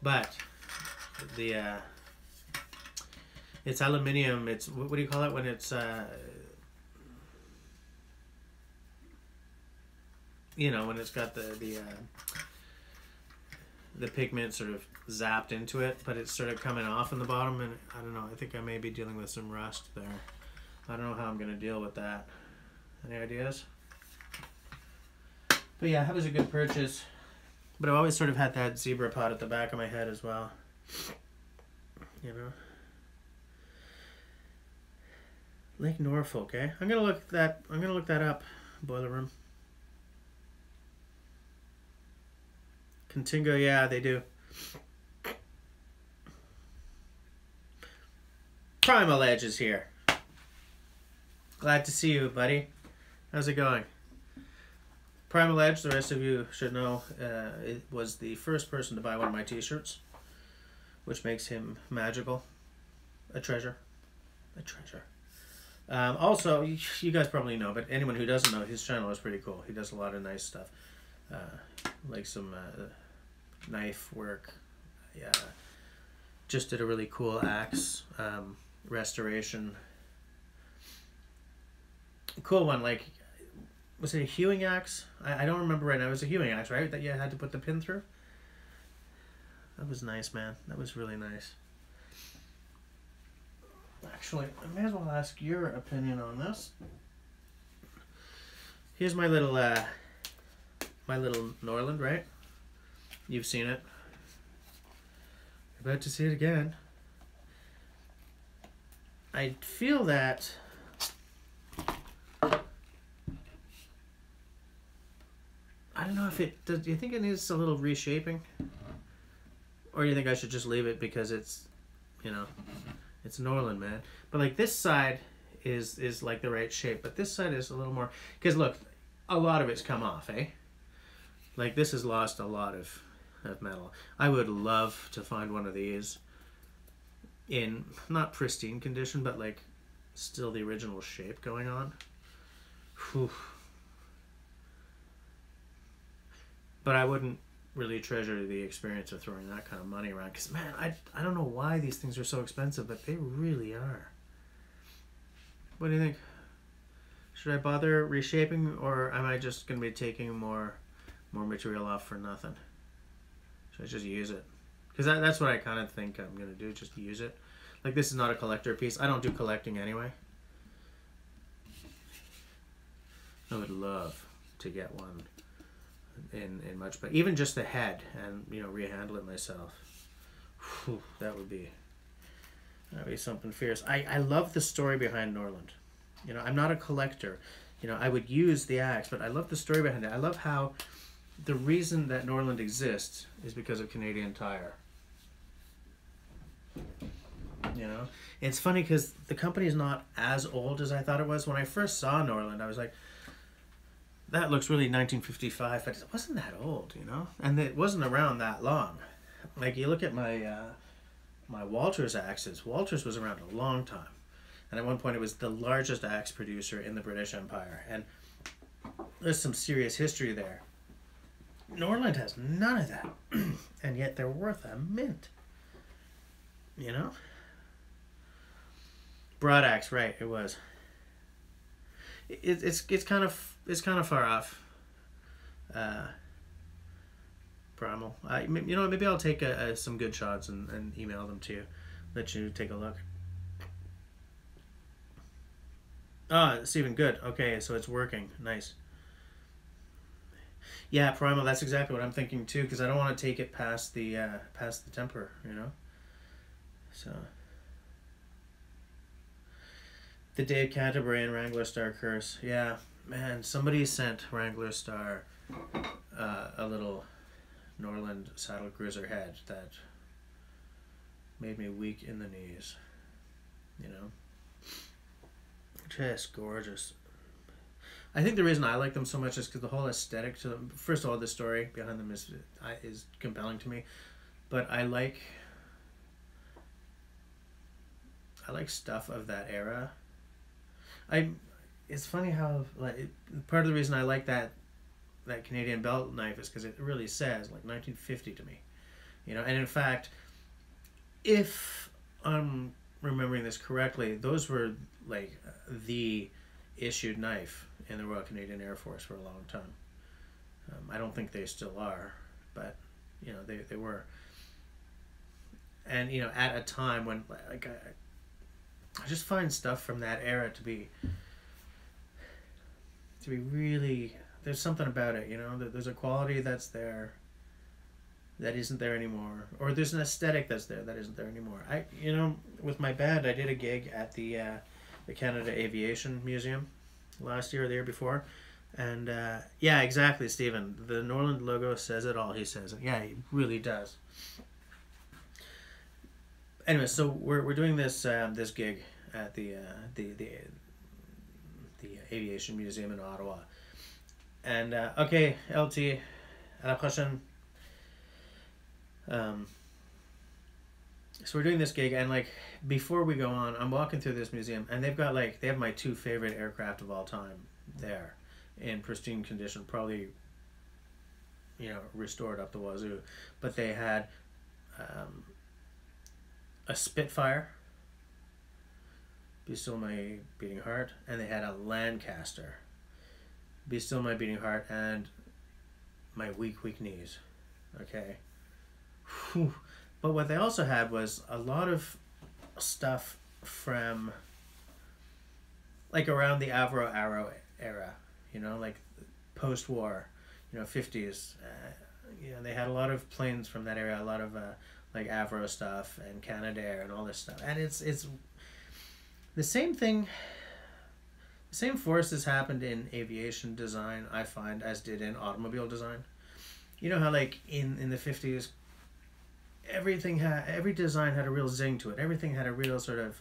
But the it's aluminium. It's, what do you call it when it's you know, when it's got the pigment sort of zapped into it, but it's sort of coming off in the bottom, and I don't know, I think I may be dealing with some rust there. I don't know how I'm going to deal with that. Any ideas? But yeah, that was a good purchase. But I've always sort of had that zebra pot at the back of my head as well. You know? Lake Norfolk, eh? I'm gonna look that up. Boiler room. Contingo, yeah, they do. Primal Edge is here. Glad to see you, buddy. How's it going? Primal Edge, the rest of you should know, it was the first person to buy one of my t-shirts, which makes him magical. A treasure. A treasure. Also, you guys probably know, but anyone who doesn't know, his channel is pretty cool. He does a lot of nice stuff, like some knife work. Yeah, just did a really cool axe restoration. Cool one, like, was it a hewing axe? I don't remember right now. It was a hewing axe, right? That you had to put the pin through? That was nice, man. That was really nice. Actually, I may as well ask your opinion on this. Here's my little Norland, right? You've seen it. You're about to see it again. I feel that I don't know if it does. Do you think it needs a little reshaping, or do you think I should just leave it because it's, you know, it's Norland, man? But like this side is like the right shape, but this side is a little more, because look, a lot of it's come off, eh? Like this has lost a lot of metal. I would love to find one of these in not pristine condition, but like still the original shape going on. Whew. But I wouldn't really treasure the experience of throwing that kind of money around, because man, I don't know why these things are so expensive, but they really are. What do you think? Should I bother reshaping, or am I just going to be taking more material off for nothing? Should I just use it? Because that's what I kind of think I'm going to do, just use it. Like, this is not a collector piece. I don't do collecting anyway. I would love to get one in much, but even just the head and, you know, rehandle it myself. Whew, that'd be something fierce. I love the story behind Norland. You know, I'm not a collector. You know, I would use the axe, but I love the story behind it. I love how the reason that Norland exists is because of Canadian Tire. You know, it's funny because the company is not as old as I thought it was. When I first saw Norland, I was like, that looks really 1955, but it wasn't that old, you know? And it wasn't around that long. Like, you look at my my Walters axes. Walters was around a long time. And at one point, it was the largest axe producer in the British Empire. And there's some serious history there. Norland has none of that. And yet they're worth a mint. You know? Broad axe, right, it was. It's kind of far off. Primal. You know, maybe I'll take some good shots and email them to you. Let you take a look. Ah, Stephen, good. Okay, so it's working. Nice. Yeah, primal. That's exactly what I'm thinking too, because I don't want to take it past the temper. You know. So. The Dave Canterbury and Wrangler Star curse. Yeah, man. Somebody sent Wrangler Star a little Norland saddle cruiser head that made me weak in the knees. You know. Just gorgeous. I think the reason I like them so much is because the whole aesthetic to them. First of all, the story behind them is compelling to me, but I like stuff of that era. It's funny how, like, part of the reason I like that Canadian belt knife is because it really says like 1950 to me, you know. And in fact, if I'm remembering this correctly, those were like the issued knife in the Royal Canadian Air Force for a long time. I don't think they still are, but you know, they were. And you know, at a time when like I just find stuff from that era to be really, there's something about it, you know. There's a quality that's there that isn't there anymore, or there's an aesthetic that's there that isn't there anymore. You know, with my band, I did a gig at the Canada Aviation Museum last year or the year before, and yeah, exactly, Stephen. The Norland logo says it all. He says it. Yeah, he really does. Anyway, so we're doing this this gig at the Aviation Museum in Ottawa, and okay, LT, à la prochaine. So we're doing this gig, and like before we go on, I'm walking through this museum, and they have my two favorite aircraft of all time there, in pristine condition, probably, you know, restored up the wazoo. But they had a Spitfire, Be Still My Beating Heart, and they had a Lancaster, Be Still My Beating Heart, and My Weak, Weak Knees. Okay. Whew. But what they also had was a lot of stuff from like around the Avro Arrow era, you know, like post-war, you know, 50s. You know, they had a lot of planes from that area, a lot of like Avro stuff and Canadair and all this stuff. And it's the same thing. The same forces happened in aviation design, I find, as did in automobile design. You know how like in the 50s, every design had a real zing to it. Everything had a real sort of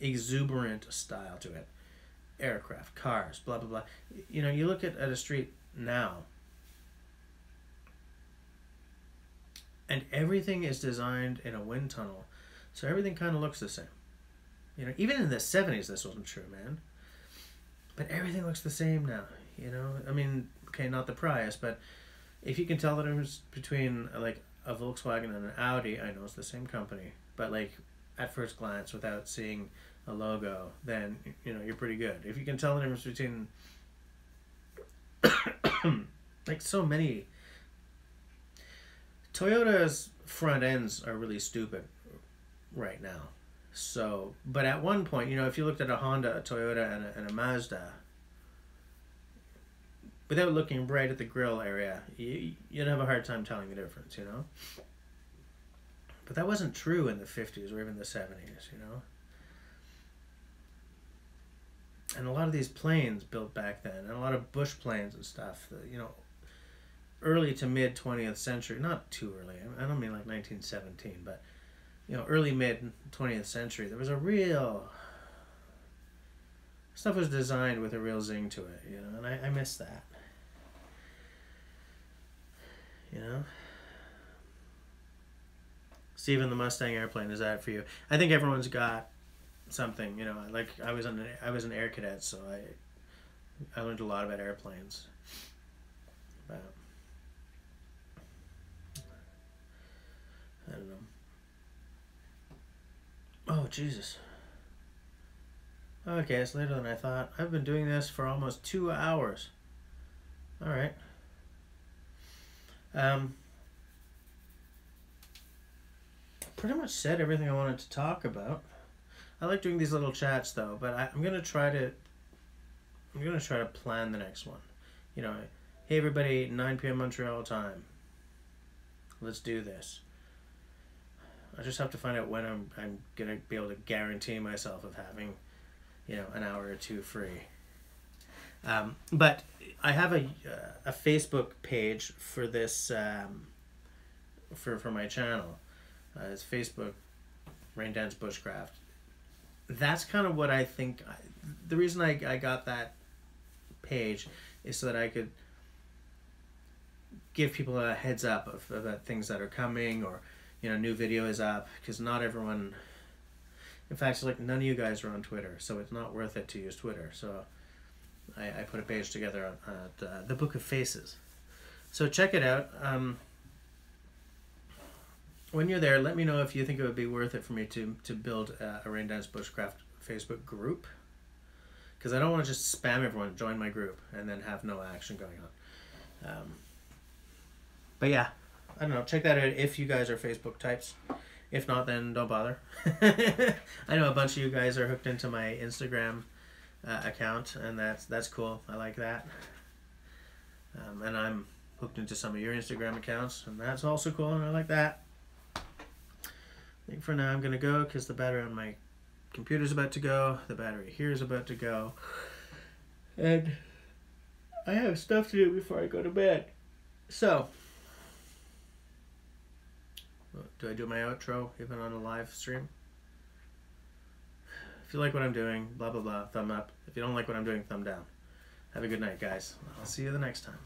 exuberant style to it. Aircraft, cars, blah, blah, blah. You know, you look at a street now, and everything is designed in a wind tunnel, so everything kind of looks the same. You know, even in the 70s this wasn't true, man. But everything looks the same now, you know? I mean, okay, not the Prius, but if you can tell the difference between like a Volkswagen and an Audi, I know it's the same company, but like at first glance without seeing a logo, then you know you're pretty good. If you can tell the difference between like so many Toyota's front ends are really stupid right now. So, but at one point, you know, if you looked at a Honda, a Toyota, and a Mazda, without looking right at the grill area, you'd have a hard time telling the difference, you know? But that wasn't true in the 50s or even the 70s, you know? And a lot of these planes built back then, and a lot of bush planes and stuff, you know, early to mid 20th century, not too early, I don't mean like 1917, but, you know, early mid 20th century, there was a real... Stuff was designed with a real zing to it, you know, and I miss that. You know? Steven, the Mustang airplane, is that for you? I think everyone's got something, you know, like I was an air cadet, so I learned a lot about airplanes. But I don't know. Oh, Jesus. Okay, it's later than I thought. I've been doing this for almost 2 hours. All right. Pretty much said everything I wanted to talk about. I like doing these little chats though, but I'm gonna try to plan the next one. You know, hey everybody, 9 p.m. Montreal time. Let's do this. I just have to find out when I'm gonna be able to guarantee myself of having, you know, an hour or two free. But I have a Facebook page for this for my channel. It's Facebook, RaindanceBushcraft. That's kind of what I think. The reason I got that page is so that I could give people a heads up of things that are coming, or, you know, new video is up, because not everyone. In fact, it's like none of you guys are on Twitter, so it's not worth it to use Twitter. So I put a page together at the Book of Faces. So check it out. When you're there, let me know if you think it would be worth it for me to build a Rain Dance Bushcraft Facebook group. Because I don't want to just spam everyone, join my group, and then have no action going on. But yeah, I don't know. Check that out if you guys are Facebook types. If not, then don't bother. I know a bunch of you guys are hooked into my Instagram account, and that's cool. I like that. And I'm hooked into some of your Instagram accounts, and that's also cool, and I like that. I think for now I'm going to go because the battery on my computer's about to go. The battery here is about to go. And I have stuff to do before I go to bed. So, do I do my outro even on a live stream? If you like what I'm doing, blah, blah, blah, thumb up. If you don't like what I'm doing, thumb down. Have a good night, guys. I'll see you the next time.